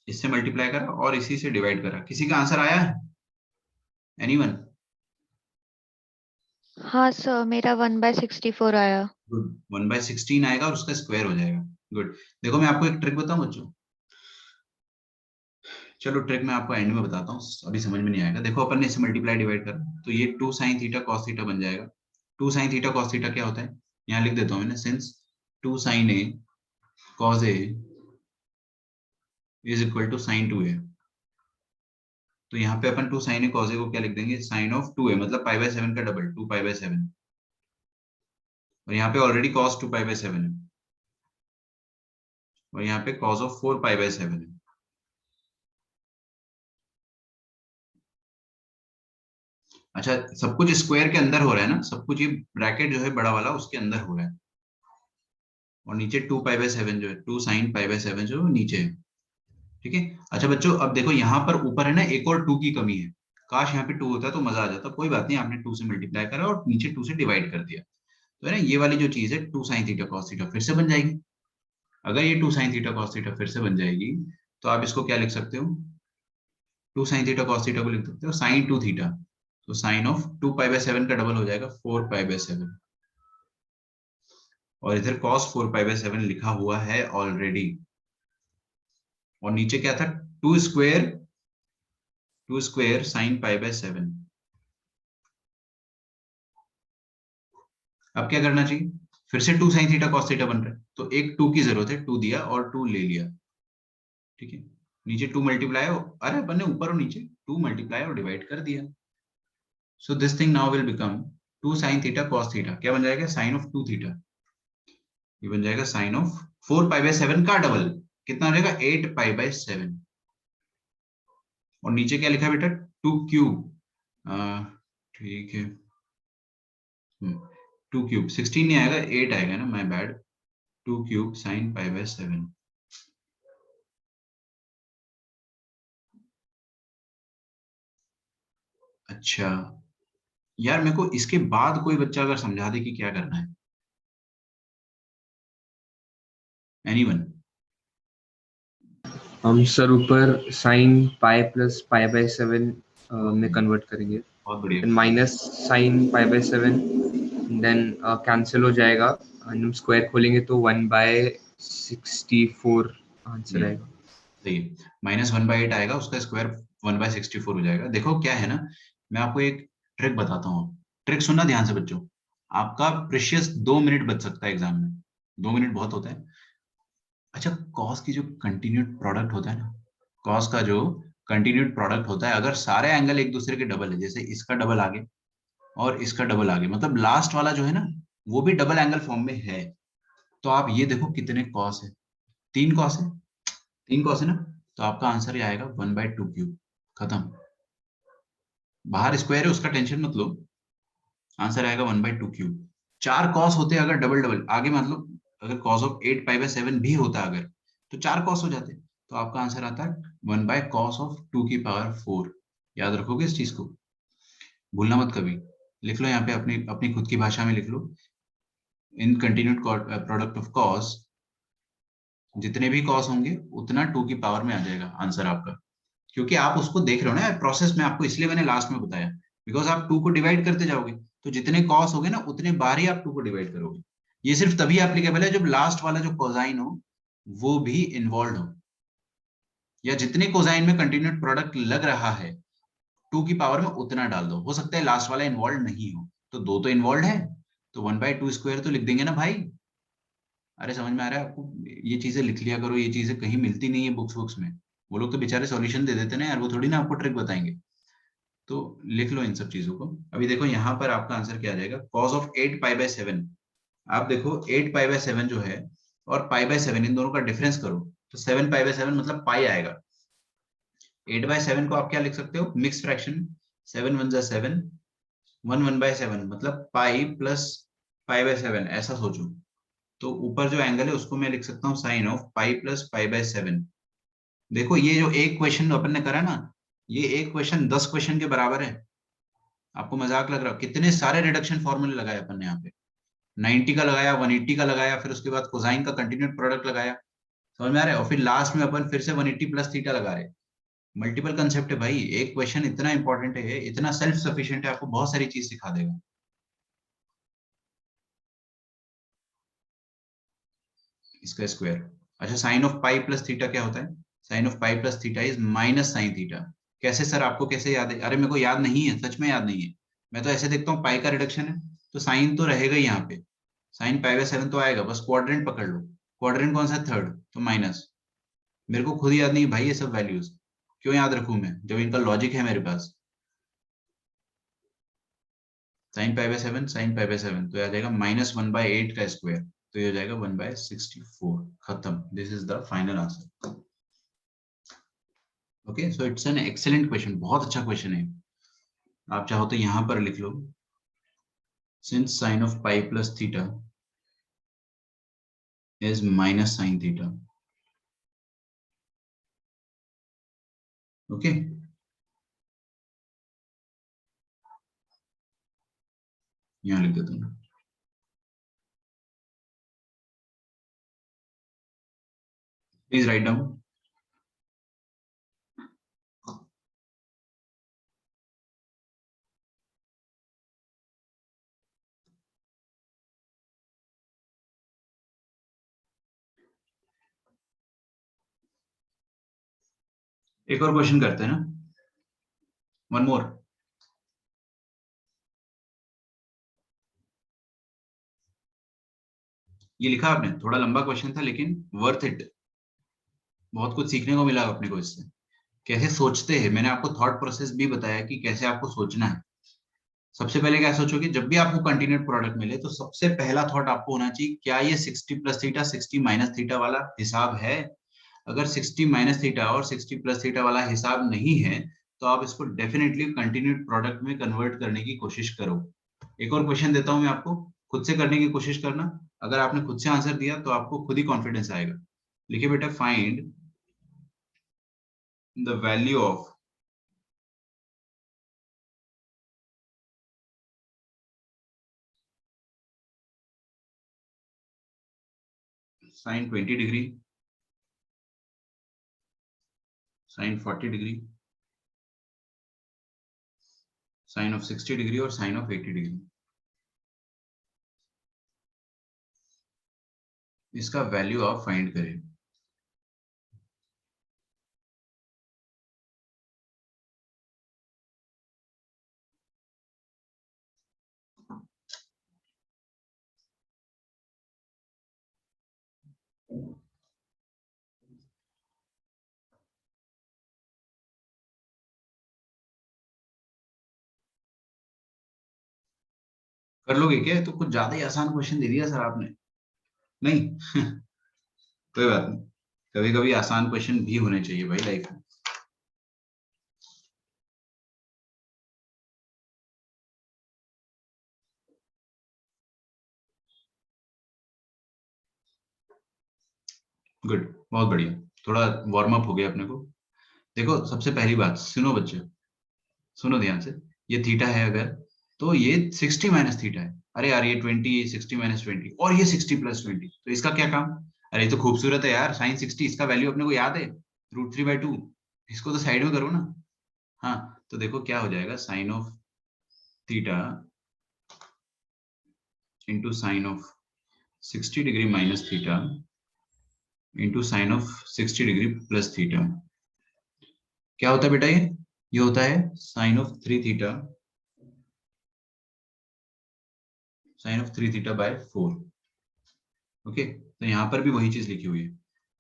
इससे मल्टीप्लाई करा और इसी से डिवाइड करा। किसी का आंसर आया है, एनीवन? हाँ सर, मेरा 1/64 आया। गुड, 1/16 आएगा और उसका स्क्वायर हो जाएगा। गुड। देखो मैं आपको एक ट्रिक बताऊं बच्चों, चलो ट्रिक मैं आपको एंड में बताता हूँ, अभी समझ में नहीं आएगा। देखो अपन ने इसे मल्टीप्लाई डिवाइड करा, तो ये 2 sin थीटा cos थीटा बन जाएगा। 2 sin थीटा cos थीटा क्या होता है, यहाँ लिख देता हूँ मैंने, since 2 sin a cos a is equal to sin 2a। तो यहाँ पे अपन 2 sin a cos a को क्या लिख देंगे, sin ऑफ 2a, मतलब पाई/7 का डबल 2 पाई/7, और यहाँ पे ऑलरेडी cos 2 पाई/7 है, और यहाँ पे cos ऑफ 4 पाई/7 है। अच्छा, सब कुछ स्क्वायर के अंदर हो रहा है ना, सब कुछ ये ब्रैकेट जो है बड़ा वाला उसके अंदर हो रहा है, और नीचे 2 पाई/7 जो है, 2 sin पाई/7 जो नीचे है, ठीक है। अच्छा बच्चों, अब देखो यहाँ पर ऊपर है ना एक और 2 की कमी है। काश यहाँ पे 2 होता तो मजा आ जाता, कोई बात नहीं, आपने 2 से मल्टीप्लाई करा और नीचे 2 से डिवाइड कर दिया, तो है ना ये वाली जो चीज है 2 sin थीटा cos थीटा फिर से बन जाएगी। अगर ये 2 sin थीटा cos थीटा फिर से बन जाएगी, तो आप इसको क्या लिख सकते हो, 2 sin थीटा cos थीटा को लिख सकते हो sin 2 थीटा, तो साइन ऑफ 2 पाई/7 का डबल हो जाएगा 4 पाई/7, और इधर cos 4 पाई/7 लिखा हुआ है ऑलरेडी, और नीचे क्या था, 2 स्क्वायर sin पाई/7। अब क्या करना चाहिए, फिर से 2 sin थीटा cos थीटा बन रहा है, तो एक 2 की जरूरत है, 2 दिया और 2 ले लिया, ठीक है। नीचे 2 मल्टीप्लाई हो, अरे अपन ने ऊपर और नीचे 2 मल्टीप्लाई और डिवाइड कर दिया। सो this thing now will become 2 sin theta cos theta, क्या बन जाएगा, sin of 2 थीटा। ये बन जाएगा sin of 4 पाई बाय 7 का डबल, कितना हो जाएगा 8 पाई बाय 7। और नीचे क्या लिखा है बेटा, 2 क्यूब, ठीक है, 2 क्यूब 16 नहीं आएगा, 8 आएगा ना, my bad, 2 cube sin pi by 7। अच्छा यार, मेरे को इसके बाद कोई बच्चा अगर समझा दे कि क्या करना है, एनीवन? हम सर ऊपर sine pi plus pi by 7 में कन्वर्ट करेंगे, बहुत बढ़िया। Then minus sine pi by 7, then cancel हो जाएगा, हम स्क्वायर खोलेंगे तो 1/64 आंसर आएगा। सही है, -1/8 आएगा, उसका स्क्वायर 1/64 हो जाएगा। देखो क्या है ना, मैं आपको एक ट्रिक बताता हूँ, ट्रिक सुनना ध्यान से बच्चों। आपका प्रेशियस 2 मिनट बच सकता है एग्जाम में, 2 मिनट बहुत होता है। अच्छा, कॉस की जो कंटिन्यूड प्रोडक्ट होता है ना, कॉस का जो कंटिन्यूड प्रोडक्ट होता है, अगर सारे एंगल एक दूसरे के डबल है, जैसे इसका डबल आगे और इसका डबल आगे, मतलब लास्ट वाला जो है ना वो भी डबल एंगल फॉर्म में है, तो आप ये देखो कितने कॉस है, 3 कॉस है, 3 कॉस है ना, तो आपका आंसर ये आएगा 1/2 क्यूब, खत्म। बाहर स्क्वायर है, उसका टेंशन मत लो, आंसर आएगा 1/2 क्यूब। 4 कॉस होते अगर डबल डबल आगे, मतलब अगर कॉस ऑफ 8 पाई बाय 7 भी होता अगर, तो 4 कॉस हो जाते, तो आपका आंसर आता है 1/cos ऑफ 2 की पावर 4। याद रखोगे इस चीज को, भूलना मत कभी। लिख लो यहाँ पे, अपनी अपनी खुद की भाषा में लिख लो, इन कंटिन्यूड प्रोडक्ट ऑफ कॉस, जितने भी कॉस होंगे उतना 2 की पावर में आ जाएगा आंसर आपका, क्योंकि आप उसको देख रहे हो ना प्रोसेस में, आपको इसलिए मैंने लास्ट में बताया, बिकॉज आप 2 को डिवाइड करते जाओगे, तो जितने कॉस होगे ना उतने बार ही आप 2 को डिवाइड करोगे। ये सिर्फ तभी एप्लीकेबल है जब लास्ट वाला जो कोसाइन हो वो भी इन्वॉल्व हो, या जितने कोसाइन में कंटिन्यूड प्रोडक्ट लग रहा है 2 की पावर में उतना डाल दो। हो सकता है लास्ट वाला इन्वॉल्व नहीं हो, तो 2 तो इन्वॉल्व है, तो 1/2 स्क्वायर तो लिख देंगे ना भाई। अरे समझ में आ रहा है आपको, ये चीजें लिख लिया करो, ये चीजें कहीं मिलती नहीं है बुक्स में, वो लोग तो बेचारे सॉल्यूशन दे देते ना यार, वो थोड़ी ना आपको ट्रिक बताएंगे। तो लिख लो इन सब चीजों को। अभी देखो यहाँ पर आपका आंसर क्या आ जाएगा, कॉस ऑफ 8 पाई बाय 7। आप देखो 8 पाई बाय 7 जो है और पाई बाय 7, इन दोनों का डिफरेंस करो, तो 7 पाई बाय 7 मतलब पाई आएगा। 8/7 को आप क्या लिख सकते हो, मिक्स फ्रैक्शन, 7 1 जा 7, 1 1/7 मतलब पाई प्लस पाई बाय 7, ऐसा सोचो। तो ऊपर जो एंगल है उसको मैं लिख सकता हूँ sine of pi plus pi by 7। देखो ये जो एक क्वेश्चन अपन ने करा ना, ये एक क्वेश्चन 10 क्वेश्चन के बराबर है। आपको मजाक लग रहा है, कितने सारे रिडक्शन फॉर्मूले लगाए अपन ने यहाँ पे, 90 का लगाया, 180 का लगाया, फिर उसके बाद कोसाइन का कंटिन्यूड प्रोडक्ट लगाया, समझ में आ रहा है, और फिर लास्ट में अपन फिर से 180 प्लस थीटा लगा रहे। मल्टीपल कंसेप्ट है भाई, एक क्वेश्चन इतना इंपॉर्टेंट है, इतना सेल्फ सफिशिएंट है, आपको बहुत सारी चीज सिखा देगा। इसका स्क्वायर, अच्छा sine of pi plus theta क्या होता है, sine of pi plus theta is minus sine theta. कैसे सर, आपको कैसे याद है? अरे मेरे को याद नहीं है, सच में याद नहीं है, मैं तो ऐसे देखता हूँ पाई का रिडक्शन है तो साइन तो रहेगा ही यहाँ पे, साइन पाई बाय 7 तो आएगा, बस क्वाड्रेंट पकड़ लो, क्वाड्रेंट कौन सा है, थर्ड, तो माइनस। मेरे को खुद याद नहीं भाई ये सब वैल्यूज, क्यों याद रखूं मैं जब इनका लॉजिक है मेरे पास। Sine pi by 7, sine pi by 7 तो आ जाएगा -1/8 का स्क्वायर, तो ये हो जाएगा 1/64, खत्म। This is the final answer. Okay, so it's an excellent question, बहुत अच्छा क्वेश्चन है। आप चाहो तो यहां पर लिख लो, since sine of pi plus theta is minus sine theta. Okay, यहां लिख देता हूं, प्लीज राइट डाउन। एक और क्वेश्चन करते हैं ना, वन मोर। ये लिखा आपने, थोड़ा लंबा क्वेश्चन था लेकिन वर्थ इट, बहुत कुछ सीखने को मिला अपने को इससे। कैसे सोचते हैं, मैंने आपको थॉट प्रोसेस भी बताया कि कैसे आपको सोचना है। सबसे पहले क्या सोचोगे, जब भी आपको कंटिन्यूड प्रोडक्ट मिले तो सबसे पहला थॉट आपको होना चाहिए, क्या ये 60 प्लस थीटा 60 माइनस थीटा वाला हिसाब है? अगर 60 माइनस थीटा और 60 प्लस थीटा वाला हिसाब नहीं है तो आप इसको डेफिनेटली कंटिन्यूड प्रोडक्ट में कन्वर्ट करने की कोशिश करो। एक और क्वेश्चन देता हूं मैं आपको, खुद से करने की कोशिश करना। अगर आपने खुद से आंसर दिया तो आपको खुद ही कॉन्फिडेंस आएगा। लिखिए बेटा, find the value of sine 20 degree, sine 40 degree, sine of 60 degree और साइन ऑफ 80 डिग्री। इसका वैल्यू आप फाइंड करें। कर लोगे क्या? तो कुछ ज्यादा ही आसान क्वेश्चन दे दिया सर आपने। नहीं कोई बात नहीं, कभी कभी आसान क्वेश्चन भी होने चाहिए भाई लाइफ में। गुड, बहुत बढ़िया, थोड़ा वार्म अप हो गया अपने को। देखो सबसे पहली बात, सुनो बच्चे, सुनो ध्यान से। ये थीटा है अगर, तो ये 60 माइनस थीटा है। अरे यार ये 20, 60 माइनस 20 और ये 60 प्लस 20, तो इसका क्या काम? अरे ये तो खूबसूरत है यार, साइन 60, इसका वैल्यू अपने को याद है, √3/2। इसको तो साइड में करो ना। हाँ, तो देखो क्या हो जाएगा, sine of theta into sine of 60 degree minus theta into sine of 60 degree plus theta. क्या होता है बेटा ये होता है sine of 3 theta, sine of 3 थीटा/4। ओके, तो यहाँ पर भी वही चीज लिखी हुई है,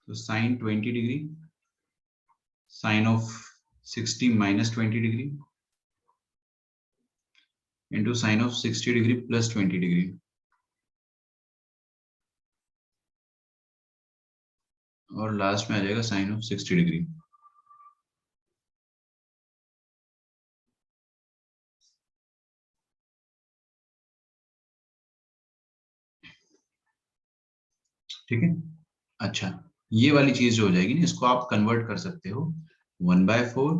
तो sine 20 degree, sine of 60 minus 20 degree into sine of 60 degree plus 20 degree, और लास्ट में आ जाएगा साइन ऑफ 60 डिग्री। ठीक है, अच्छा, ये वाली चीज जो हो जाएगी ना, इसको आप कन्वर्ट कर सकते हो 1/4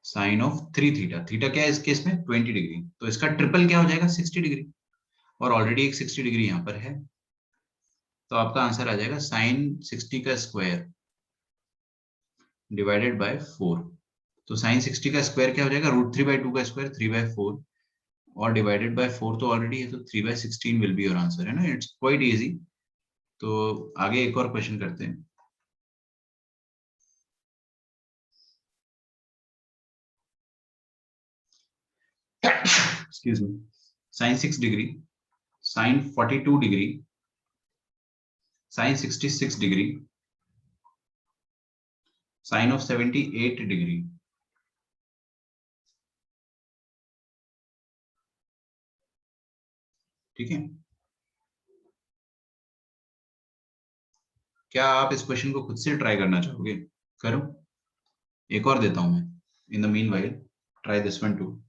साइन ऑफ 3 थीटा। थीटा क्या है इस केस में? 20 डिग्री, तो इसका ट्रिपल क्या हो जाएगा? 60 डिग्री, और ऑलरेडी एक 60 डिग्री यहाँ पर है, तो आपका आंसर आ जाएगा साइन 60 का स्क्वायर डिवाइडेड बाय 4। तो साइन 60 का स्क्वायर क्या हो जाएगा? √3/2 का स्क्वायर 3/4, और डिवाइडेड बाय 4 तो ऑलरेडी है, तो 3/16 विल बी योर आंसर, है ना। It's quite easy. तो आगे एक और क्वेश्चन करते हैं। Excuse me, sine 6 degree, sine 42 degree, sine 66 degree, sine of 78 degree. ठीक है, क्या आप इस क्वेश्चन को खुद से ट्राई करना चाहोगे? करो, एक और देता हूं मैं। In the mean while try this one two.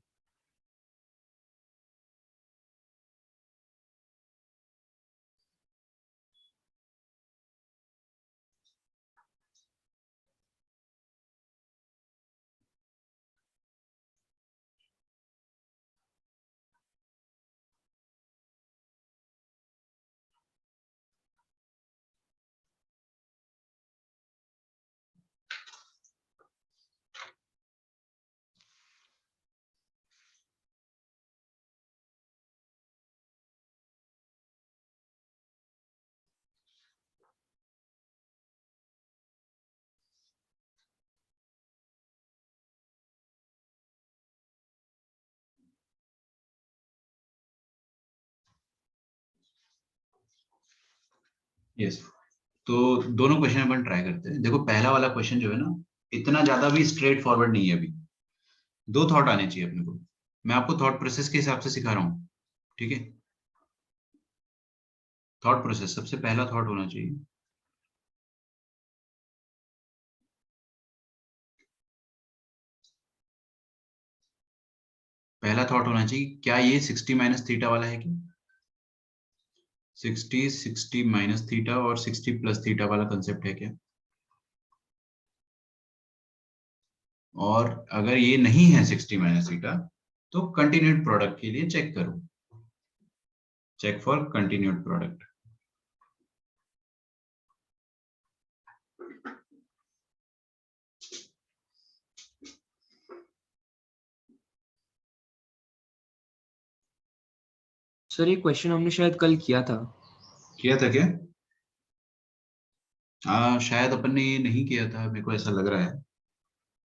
Yes, तो दोनों क्वेश्चन अपन ट्राई करते हैं। देखो पहला वाला क्वेश्चन जो है ना, इतना ज्यादा भी स्ट्रेट फॉरवर्ड नहीं है। अभी दो थॉट आने चाहिए अपने को। मैं आपको थॉट प्रोसेस के हिसाब से सिखा रहा हूँ, ठीक है। थॉट प्रोसेस, सबसे पहला थॉट होना चाहिए, पहला थॉट होना चाहिए, क्या ये 60 माइनस थीटा वाला है क्या? 60 माइनस थीटा और 60 प्लस थीटा वाला कंसेप्ट है क्या? और अगर ये नहीं है 60 माइनस थीटा, तो कंटिन्यूड प्रोडक्ट के लिए चेक करो, check for continued product. Sir ये क्वेश्चन हमने शायद कल किया था। किया था क्या? शायद अपन ने ये नहीं किया था, मेरे को ऐसा लग रहा है,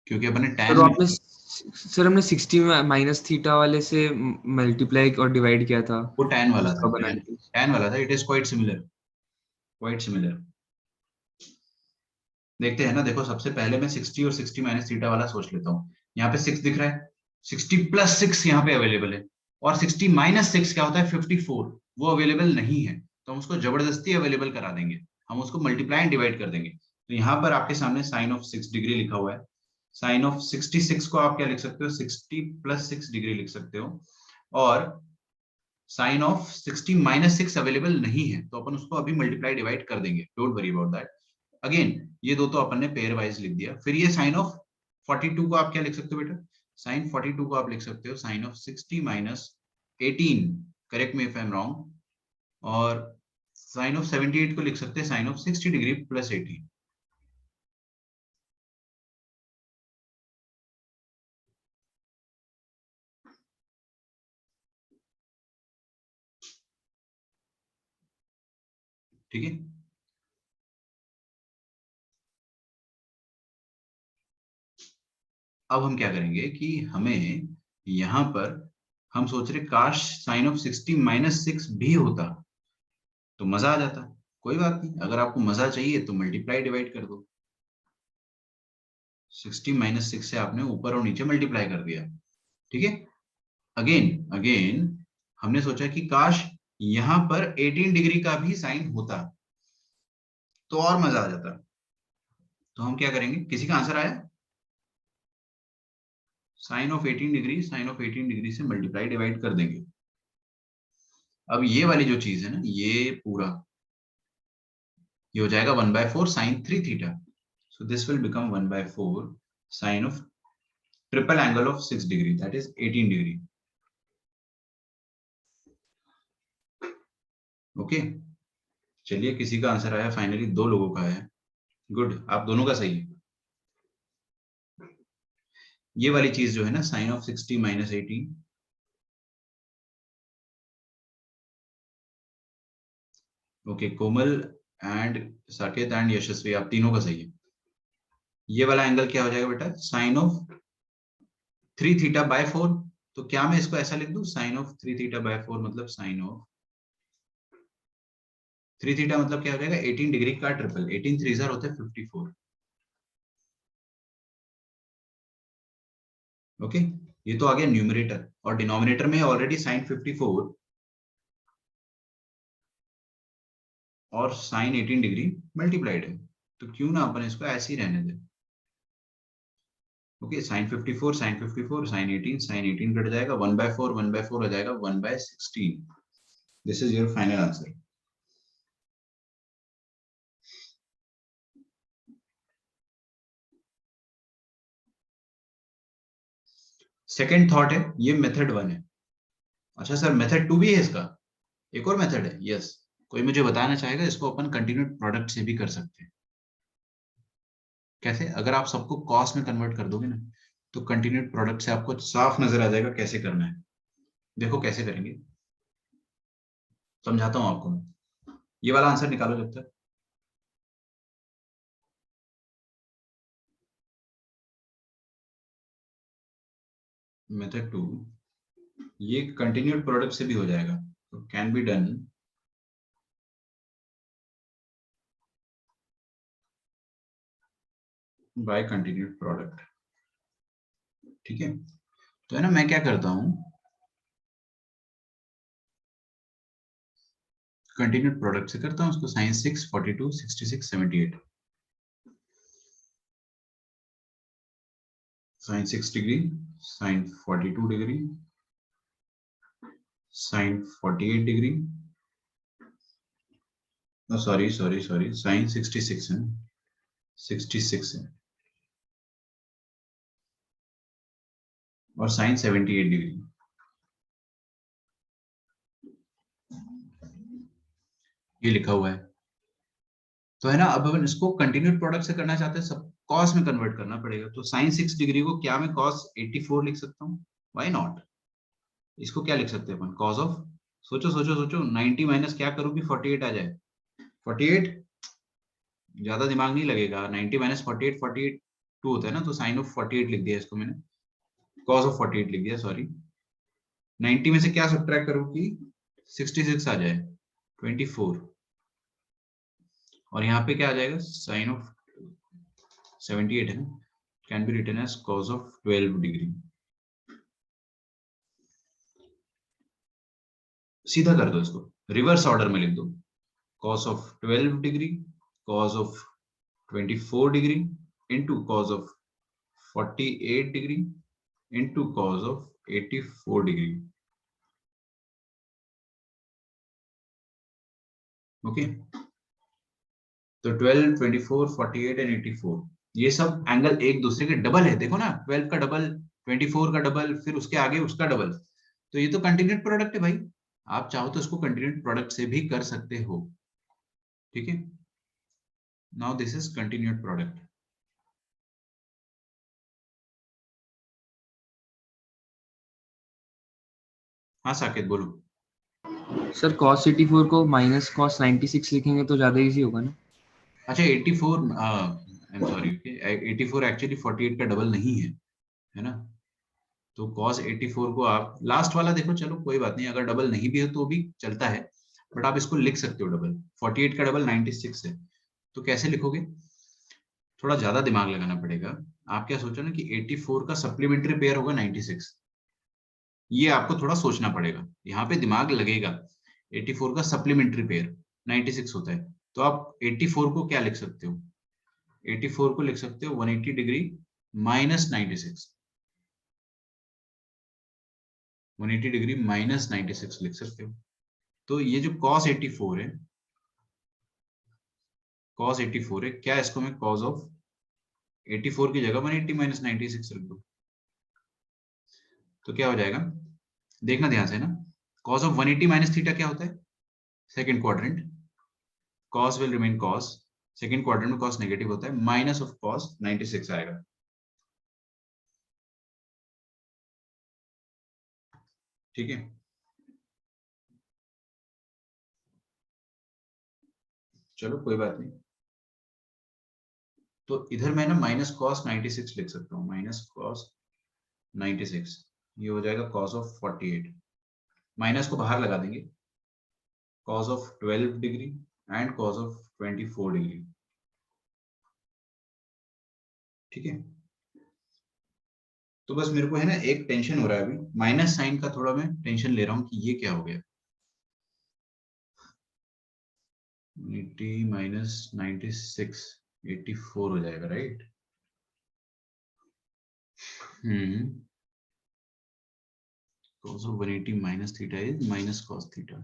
क्योंकि अपन ने सर टैन वो में आपने सर हमने 60 माइनस थीटा वाले से मल्टीप्लाई और डिवाइड किया था वो टैन वाला उसका था, बनाने के लिए। टैन वाला था। It is quite similar, quite similar. देखते हैं ना, देखो सबसे पहले मैं 60 और 60 माइनस थीटा वाला सोच लेता हूँ। यहाँ पे 6 दिख रहा है, 60 प्लस 6 यहाँ पे अवेलेबल है, और 60 माइनस 6 क्या होता है? 54। वो अवेलेबल नहीं है, तो हम उसको जबरदस्ती अवेलेबल करा देंगे, हम उसको मल्टीप्लाई एंड डिवाइड कर देंगे। तो यहाँ पर आपके सामने साइन ऑफ 6 डिग्री लिखा हुआ है। साइन ऑफ 66 को आप क्या लिख सकते हो? 60 प्लस 6 डिग्री लिख सकते हो। और साइन ऑफ 60 माइनस 6 अवेलेबल नहीं है, तो अपन उसको अभी मल्टीप्लाई डिवाइड कर देंगे, don't worry about that. Again ये दो तो अपन ने पेयर वाइज लिख दिया। फिर ये साइन ऑफ 42 को आप क्या लिख सकते हो बेटा? साइन 42 को आप लिख सकते हो sine of 60 minus 18, correct me if I am wrong. और साइन ऑफ 78 को लिख सकते हैं साइन ऑफ 60 डिग्री प्लस 18। ठीक है, अब हम क्या करेंगे कि हमें यहां पर हम सोच रहे काश साइन ऑफ 60 माइनस 6 भी होता तो मजा आ जाता। कोई बात नहीं, अगर आपको मजा चाहिए तो मल्टीप्लाई डिवाइड कर दो। 60 माइनस 6 से आपने ऊपर और नीचे मल्टीप्लाई कर दिया, ठीक है। अगेन अगेन हमने सोचा कि काश यहां पर 18 डिग्री का भी साइन होता तो और मजा आ जाता। तो हम क्या करेंगे, किसी का आंसर आया? Sine of 18 degree, sine of 18 degree से मल्टीप्लाई डिवाइड कर देंगे। अब ये वाली जो चीज है ना, ये पूरा ये हो जाएगा 1/4 sine 3 theta. So this will become 1/4 sine of triple angle of 6 degree, that is 18 degree. Okay, चलिए किसी का आंसर आया फाइनली, दो लोगों का है। गुड, आप दोनों का सही है। ये वाली चीज जो है ना, sine of 60 minus 18, okay Komal and Saket and Yashasvi, आप तीनों का सही है। ये वाला एंगल क्या हो जाएगा बेटा? Sine of 3 theta by 4। तो क्या मैं इसको ऐसा लिख दूं, साइन ऑफ 3 थीटा बाय 4 मतलब साइन ऑफ 3 थीटा मतलब क्या हो जाएगा? 18 डिग्री का ट्रिपल, 18 3 होते हैं 54। ओके, ये तो आ गया न्यूमरेटर, और डिनोमिनेटर में ऑलरेडी साइन 54 और साइन 18 डिग्री मल्टीप्लाइड है, तो क्यों ना अपन इसको ऐसे ही रहने दें। Okay, sine 54 sine 54 sine 18 sine 18 cut जाएगा, 1/4 1/4 हो जाएगा 1/16। This is your final answer. Second thought है, ये मेथड 1 है। अच्छा सर, मेथड 2 भी है इसका? एक और मेथड है? यस। कोई मुझे बताना चाहेगा? इसको अपन कंटिन्यूड प्रोडक्ट से भी कर सकते हैं। कैसे? अगर आप सबको कॉस्ट में कन्वर्ट कर दोगे ना, तो कंटिन्यूड प्रोडक्ट से आपको साफ नजर आ जाएगा कैसे करना है। देखो कैसे करेंगे, समझाता हूं आपको मैं। ये वाला आंसर निकालो जब तक। मेथड 2 ये कंटिन्यूड प्रोडक्ट से भी हो जाएगा, तो can be done by continued product. ठीक है, तो है ना, मैं क्या करता हूं, कंटिन्यूड प्रोडक्ट से करता हूं उसको, sine 6, 42, 66, 78, sine 6 degree, sine 42 degree, sine 48 degree, sorry sorry sorry, sine 66 है, 66 है, और साइन 78 डिग्री। ये लिखा हुआ है। तो है ना, अब अपन इसको कंटिन्यूड प्रोडक्ट से करना चाहते हैं, सब कॉस में कन्वर्ट करना पड़ेगा। तो साइन 6 डिग्री को क्या मैं कॉस 84 लिख सकता हूँ? Why not. इसको क्या लिख सकते हैं अपन, कॉस ऑफ, सोचो सोचो सोचो, 90 माइनस क्या करूँ कि 48 आ जाए? 48, ज्यादा दिमाग नहीं लगेगा। 90 माइनस 48, 48 2 होता है ना, तो साइन ऑफ 48 लिख दिया इसको मैंने, कॉस ऑफ 48 लिख दिया, सॉरी। 90 में से क्या सब्ट्रैक्ट करूँ कि 66 आ जाए, 24, और यहाँ पे क्या आ जाएगा, साइन ऑफ 78 है ना, can be written as cos of 12 degree. सीधा कर दो इसको, रिवर्स ऑर्डर में लिख दो, cos of 12 degree, cos of 24 degree, into cos of 48 degree, into cos of 84 degree. Okay, तो 12, 24, 48 एंड 84, ये सब एंगल एक दूसरे के डबल है। देखो ना, 12 का डबल, 24 का डबल, फिर उसके आगे उसका डबल, तो ये तो कंटिन्यूड प्रोडक्ट है भाई। आप चाहो तो इसको कंटिन्यूड प्रोडक्ट से भी कर सकते हो। ठीक है, now this is continued product. हाँ साकेत बोलो। सर cos 84 को माइनस cos 96 लिखेंगे तो ज्यादा इजी होगा ना? अच्छा 84, आई एम सॉरी, 84 एक्चुअली 48 का डबल नहीं है, है ना। तो cos 84 को आप लास्ट वाला देखो, चलो कोई बात नहीं, अगर डबल नहीं भी हो तो भी चलता है, बट आप इसको लिख सकते हो डबल। 48 का डबल 96 है, तो कैसे लिखोगे? थोड़ा ज्यादा दिमाग लगाना पड़ेगा। आप क्या सोचो ना कि 84 का सप्लीमेंट्री पेयर होगा 96, ये आपको थोड़ा सोचना पड़ेगा, यहाँ पे दिमाग लगेगा। 84 का सप्लीमेंट्री पेयर 96 होता है, तो आप 84 को क्या लिख सकते हो? 84 को लिख सकते हो 180 डिग्री माइनस 96, 180 डिग्री माइनस 96 लिख सकते हो। तो ये जो cos 84 है, cos 84 है, क्या इसको मैं cos ऑफ 84 की जगह 180 माइनस 96 रख दो, तो क्या हो जाएगा? देखना ध्यान से ना, cos ऑफ 180 माइनस थीटा क्या होता है? Second quadrant, cos will remain cos, second quadrant में cos नेगेटिव होता है, माइनस ऑफ cos 96 आएगा। ठीक है, चलो कोई बात नहीं। तो इधर मैं ना माइनस cos 96 लिख सकता हूँ, माइनस cos 96, ये हो जाएगा cos ऑफ 48, माइनस को बाहर लगा देंगे, cos of 12 degree and cos of 24 degree. ठीक है, तो बस मेरे को है ना एक टेंशन हो रहा है अभी, माइनस साइन का थोड़ा मैं टेंशन ले रहा हूँ कि ये क्या हो गया। 80 माइनस 96, 84 हो जाएगा, right? cos of 180 minus theta is minus cos theta.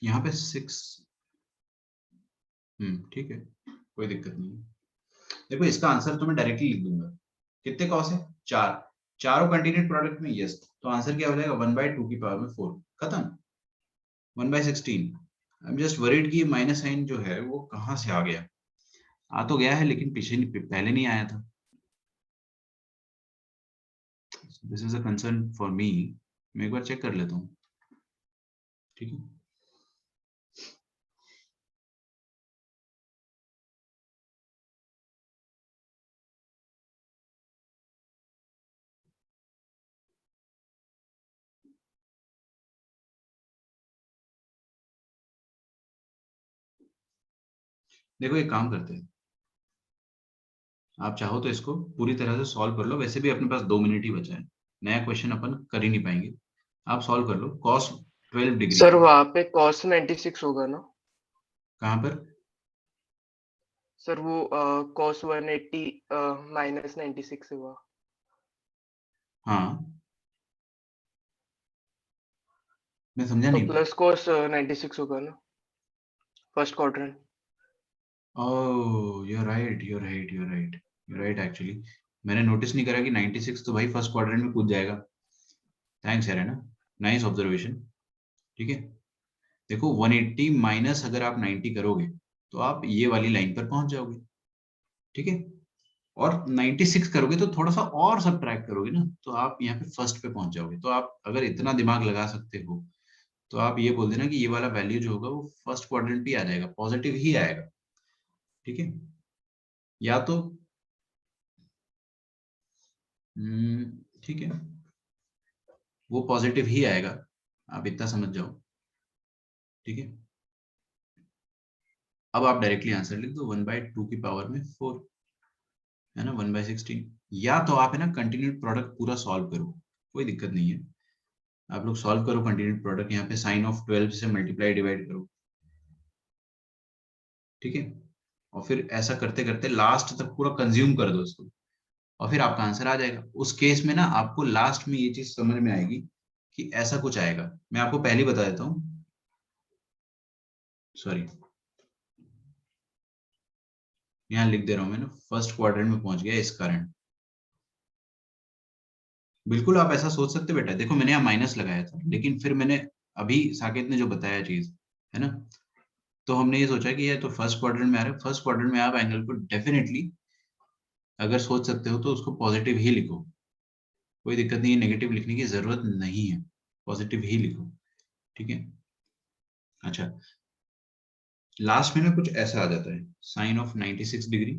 यहाँ पे 6, ठीक है, कोई दिक्कत नहीं है। देखो इसका आंसर तो मैं डायरेक्टली लिख दूंगा। कितने कॉस है? 4, चारों कंटिन्यूड प्रोडक्ट में यस, तो आंसर क्या हो जाएगा? 1/2 की पावर में 4, खत्म। 1/16। आई एम जस्ट वरीड कि माइनस साइन जो है वो कहाँ से आ गया। आ तो गया है लेकिन पहले नहीं आया था। This is a concern for me, मैं एक बार चेक कर लेता हूँ। ठीक है, देखो एक काम करते हैं, आप चाहो तो इसको पूरी तरह से सॉल्व कर लो, वैसे भी अपने पास 2 मिनट ही बचा है, नया क्वेश्चन अपन कर ही नहीं पाएंगे। आप सॉल्व कर लो। cos 12 डिग्री सर वहाँ पे cos 96 होगा ना? कहाँ पर? सर वो cos 180 माइनस 96 हुआ। हाँ, मैं समझा तो नहीं। प्लस cos 96 होगा ना first quadrant? Oh, you're right actually. मैंने नोटिस नहीं करा कि 96 तो भाई फर्स्ट क्वाड्रेंट में कूद जाएगा। थैंक्स यार, है ना, नाइस ऑब्जर्वेशन। ठीक है, देखो 180 माइनस अगर आप 90 करोगे तो आप ये वाली लाइन पर पहुंच जाओगे। ठीक है, और 96 करोगे तो थोड़ा सा और सब्ट्रैक्ट करोगे ना, तो आप यहाँ पे फर्स्ट पे पहुंच जाओगे। तो आप अगर इतना दिमाग लगा सकते हो तो आप ये बोल देना कि ये वाला वैल्यू जो होगा वो फर्स्ट क्वाड्रेंट पे आ जाएगा, पॉजिटिव ही आएगा। ठीक है, या तो ठीक है, वो पॉजिटिव ही आएगा, आप इतना समझ जाओ। ठीक है, अब आप डायरेक्टली आंसर लिख दो 1/2 की पावर में 4, है ना, 1/16। या तो आप है ना कंटिन्यूड प्रोडक्ट पूरा सॉल्व करो, कोई दिक्कत नहीं है, आप लोग सॉल्व करो कंटिन्यूड प्रोडक्ट, यहाँ पे साइन ऑफ 12 से मल्टीप्लाई डिवाइड करो। ठीक है, और फिर ऐसा करते करते लास्ट तक पूरा कंज्यूम कर दो इसको, और फिर आपका आंसर आ जाएगा। उस केस में ना आपको लास्ट में ये चीज समझ में आएगी कि ऐसा कुछ आएगा। मैं आपको पहले ही बता देता हूँ, सॉरी यहाँ लिख दे रहा हूँ मैं ना, फर्स्ट क्वाड्रेंट में पहुंच गया इस कारण। बिल्कुल आप ऐसा सोच सकते बेटा, देखो मैंने यहाँ माइनस लगाया था, लेकिन फिर मैंने अभी साकेत ने जो बताया चीज, है ना, तो हमने ये सोचा कि ये तो फर्स्ट क्वाड्रेंट में आ रहा है, फर्स्ट क्वाड्रेंट में आप एंगल को डेफिनेटली अगर सोच सकते हो तो उसको पॉजिटिव ही लिखो, कोई दिक्कत नहीं है, नेगेटिव लिखने की जरूरत नहीं है, पॉजिटिव ही लिखो। ठीक है, अच्छा, लास्ट में ना कुछ ऐसा आ जाता है, साइन ऑफ 96 डिग्री,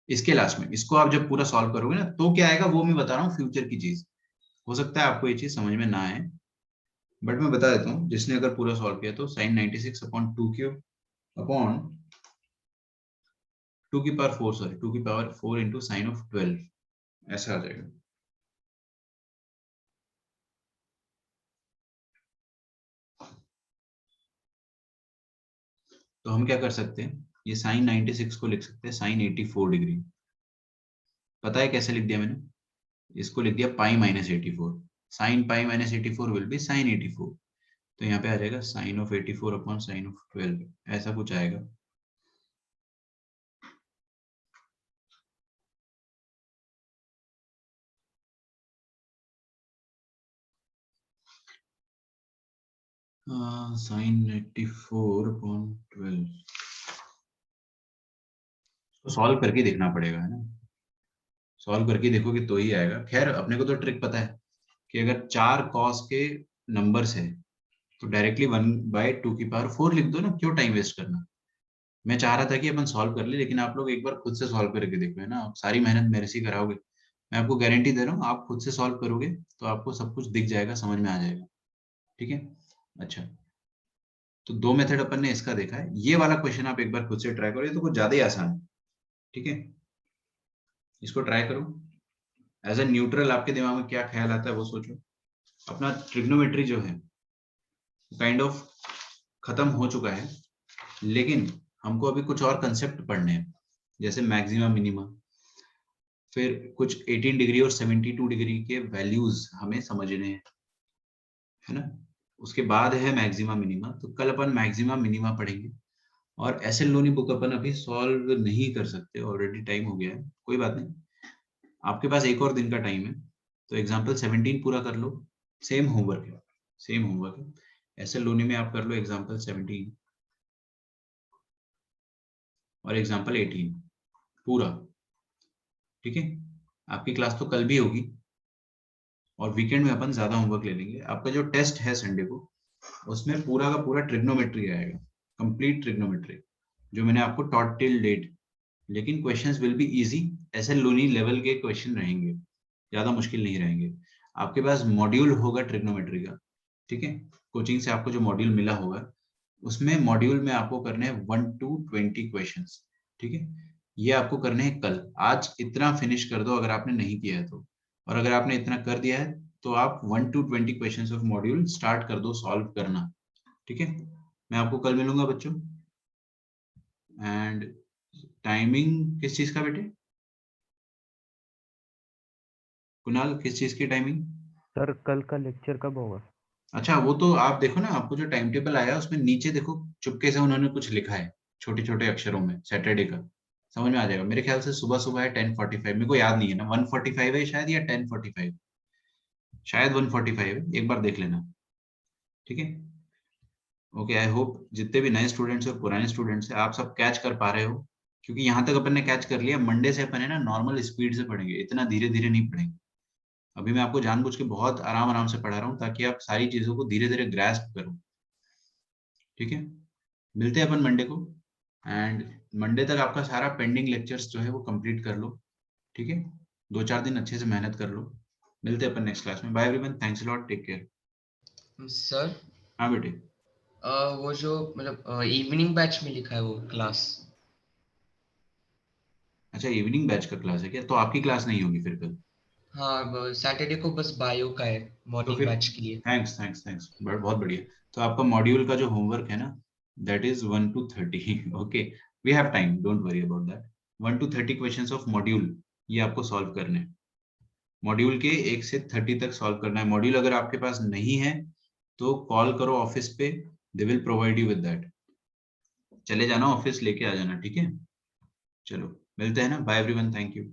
इसके लास्ट में इसको आप जब पूरा सॉल्व करोगे ना तो क्या आएगा वो मैं बता रहा हूँ, फ्यूचर की चीज। हो सकता है आपको ये चीज समझ में ना आए, बट मैं बता देता हूँ, जिसने अगर पूरा सॉल्व किया तो साइन 96 अपॉन 2 क्यूब अपॉन 2 की पावर 4, सॉरी 2 की पावर 4 इंटू साइन ऑफ 12, ऐसा आ जाएगा। तो हम क्या कर सकते हैं, ये साइन 96 को लिख सकते हैं साइन 84 डिग्री। पता है कैसे लिख दिया मैंने, इसको लिख दिया pi minus 84, sine pi minus 84 will be sine 84, तो यहाँ पे आ जाएगा sine of 84 upon sine of 12, ऐसा कुछ आएगा। साइन 84 अपॉन 12 तो सॉल्व करके देखना पड़ेगा, है ना, सॉल्व करके देखोगे तो ही आएगा। खैर अपने को तो ट्रिक पता है कि अगर 4 कॉस के नंबर्स है तो डायरेक्टली 1/2 की पावर 4 लिख दो ना, क्यों टाइम वेस्ट करना। मैं चाह रहा था कि अपन सॉल्व कर ले, लेकिन आप लोग एक बार खुद से सॉल्व करके देखो, है ना, आप सारी मेहनत मेरे से कराओगे, मैं आपको गारंटी दे रहा हूँ, आप खुद से सॉल्व करोगे तो आपको सब कुछ दिख जाएगा, समझ में आ जाएगा। ठीक है, अच्छा, तो 2 मेथड अपन ने इसका देखा है, ये वाला क्वेश्चन आप एक बार खुद से ट्राई करो, ये तो कुछ ज्यादा ही आसान है। ठीक है, इसको ट्राई करो, एज ए न्यूट्रल आपके दिमाग में क्या ख्याल आता है वो सोचो। अपना ट्रिग्नोमेट्री जो है काइंड ऑफ खत्म हो चुका है, लेकिन हमको अभी कुछ और कंसेप्ट पढ़ने हैं, जैसे मैक्सिमा मिनिमा, फिर कुछ 18 डिग्री और 72 डिग्री के वैल्यूज हमें समझने हैं, है ना, उसके बाद है मैक्सिमा मिनिमा। तो कल अपन मैक्सिमा मिनिमा पढ़ेंगे, और एसएल लोनी बुक अपन अभी सॉल्व नहीं कर सकते, ऑलरेडी टाइम हो गया है, कोई बात नहीं, आपके पास एक और दिन का टाइम है, तो एग्जाम्पल 17 पूरा कर लो, सेम होमवर्क है, सेम होमवर्क है, एसएल लोनी में आप कर लो एग्जाम्पल 17 और एग्जाम्पल 18 पूरा। ठीक है, आपकी क्लास तो कल भी होगी, और वीकेंड में अपन ज्यादा होमवर्क ले लेंगे। आपका जो टेस्ट है संडे को, उसमें पूरा का पूरा ट्रिग्नोमेट्री आएगा, कंप्लीट ट्रिग्नोमेट्री, जो मैंने आपको टॉट टिल डेट, लेकिन क्वेश्चंस विल बी इजी, ऐसे लोनी लेवल के क्वेश्चन रहेंगे, ज्यादा मुश्किल नहीं रहेंगे। आपके पास मॉड्यूल होगा ट्रिग्नोमेट्री का, ठीक है, कोचिंग से आपको जो मॉड्यूल मिला होगा उसमें मॉड्यूल में आपको करने हैं 1 to 20 क्वेश्चंस, ठीक है। ये आपको करने हैं कल। आज इतना फिनिश कर दो अगर आपने नहीं किया है तो, और अगर आपने इतना कर दिया है तो आप 1 to 20 questions of module start कर दो सॉल्व करना, ठीक है। मैं आपको कल मिलूंगा बच्चों। एंड टाइमिंग किस चीज का बेटे? कुणाल, किस चीज की टाइमिंग? सर कल का लेक्चर कब होगा? अच्छा, वो तो आप देखो ना, आपको जो टाइम टेबल आया उसमें नीचे देखो, चुपके से उन्होंने कुछ लिखा है छोटे छोटे अक्षरों में, सैटरडे का। समझ में आ जाएगा। मेरे ख्याल से सुबह सुबह है 10:45, मेरे को याद नहीं है ना, 1:45 है शायद या 10:45, शायद 1:45 है, एक बार देख लेना, ठीक है। ओके, आई होप जितने भी नए स्टूडेंट्स और पुराने स्टूडेंट्स हैं आप सब कैच कर पा रहे हो, क्योंकि यहाँ तक अपन ने कैच कर लिया। मंडे से अपन है ना नॉर्मल स्पीड से पढ़ेंगे, इतना धीरे धीरे नहीं पढ़ेंगे। अभी मैं आपको जानबूझ के बहुत आराम आराम से पढ़ा रहा हूँ ताकि आप सारी चीजों को धीरे धीरे ग्रैस्प करो, ठीक है। मिलते हैं अपन मंडे को, एंड मंडे तक आपका सारा पेंडिंग लेक्चर्स जो है वो कंप्लीट कर लो, ठीक है। 2-4 दिन अच्छे से मेहनत कर लो। मिलते हैं अपन नेक्स्ट क्लास में। Bye everyone, thanks a lot, take care. Sir हाँ बेटे। वो जो मतलब इवनिंग बैच में लिखा है वो क्लास। अच्छा, इवनिंग बैच का क्लास है क्या? तो आपकी क्लास नहीं होगी फिर कल। हाँ सैटरडे को बस बायो का है तो मॉर्निंग फिर बैच के लिए। थैंक्स थैंक्स थैंक्स, बहुत बढ़िया। तो आपका मॉड्यूल का जो होमवर्क है ना, that is 1 to 30 okay, we have time, don't worry about that. 1 to 30 questions of module, ये आपको सॉल्व करने हैं। मॉड्यूल के 1 से 30 तक सॉल्व करना है। मॉड्यूल अगर आपके पास नहीं है तो कॉल करो ऑफिस पे, they will provide you with that. चले जाना ऑफिस, लेके आ जाना, ठीक है। चलो मिलते हैं ना, बाय एवरीवन, थैंक यू।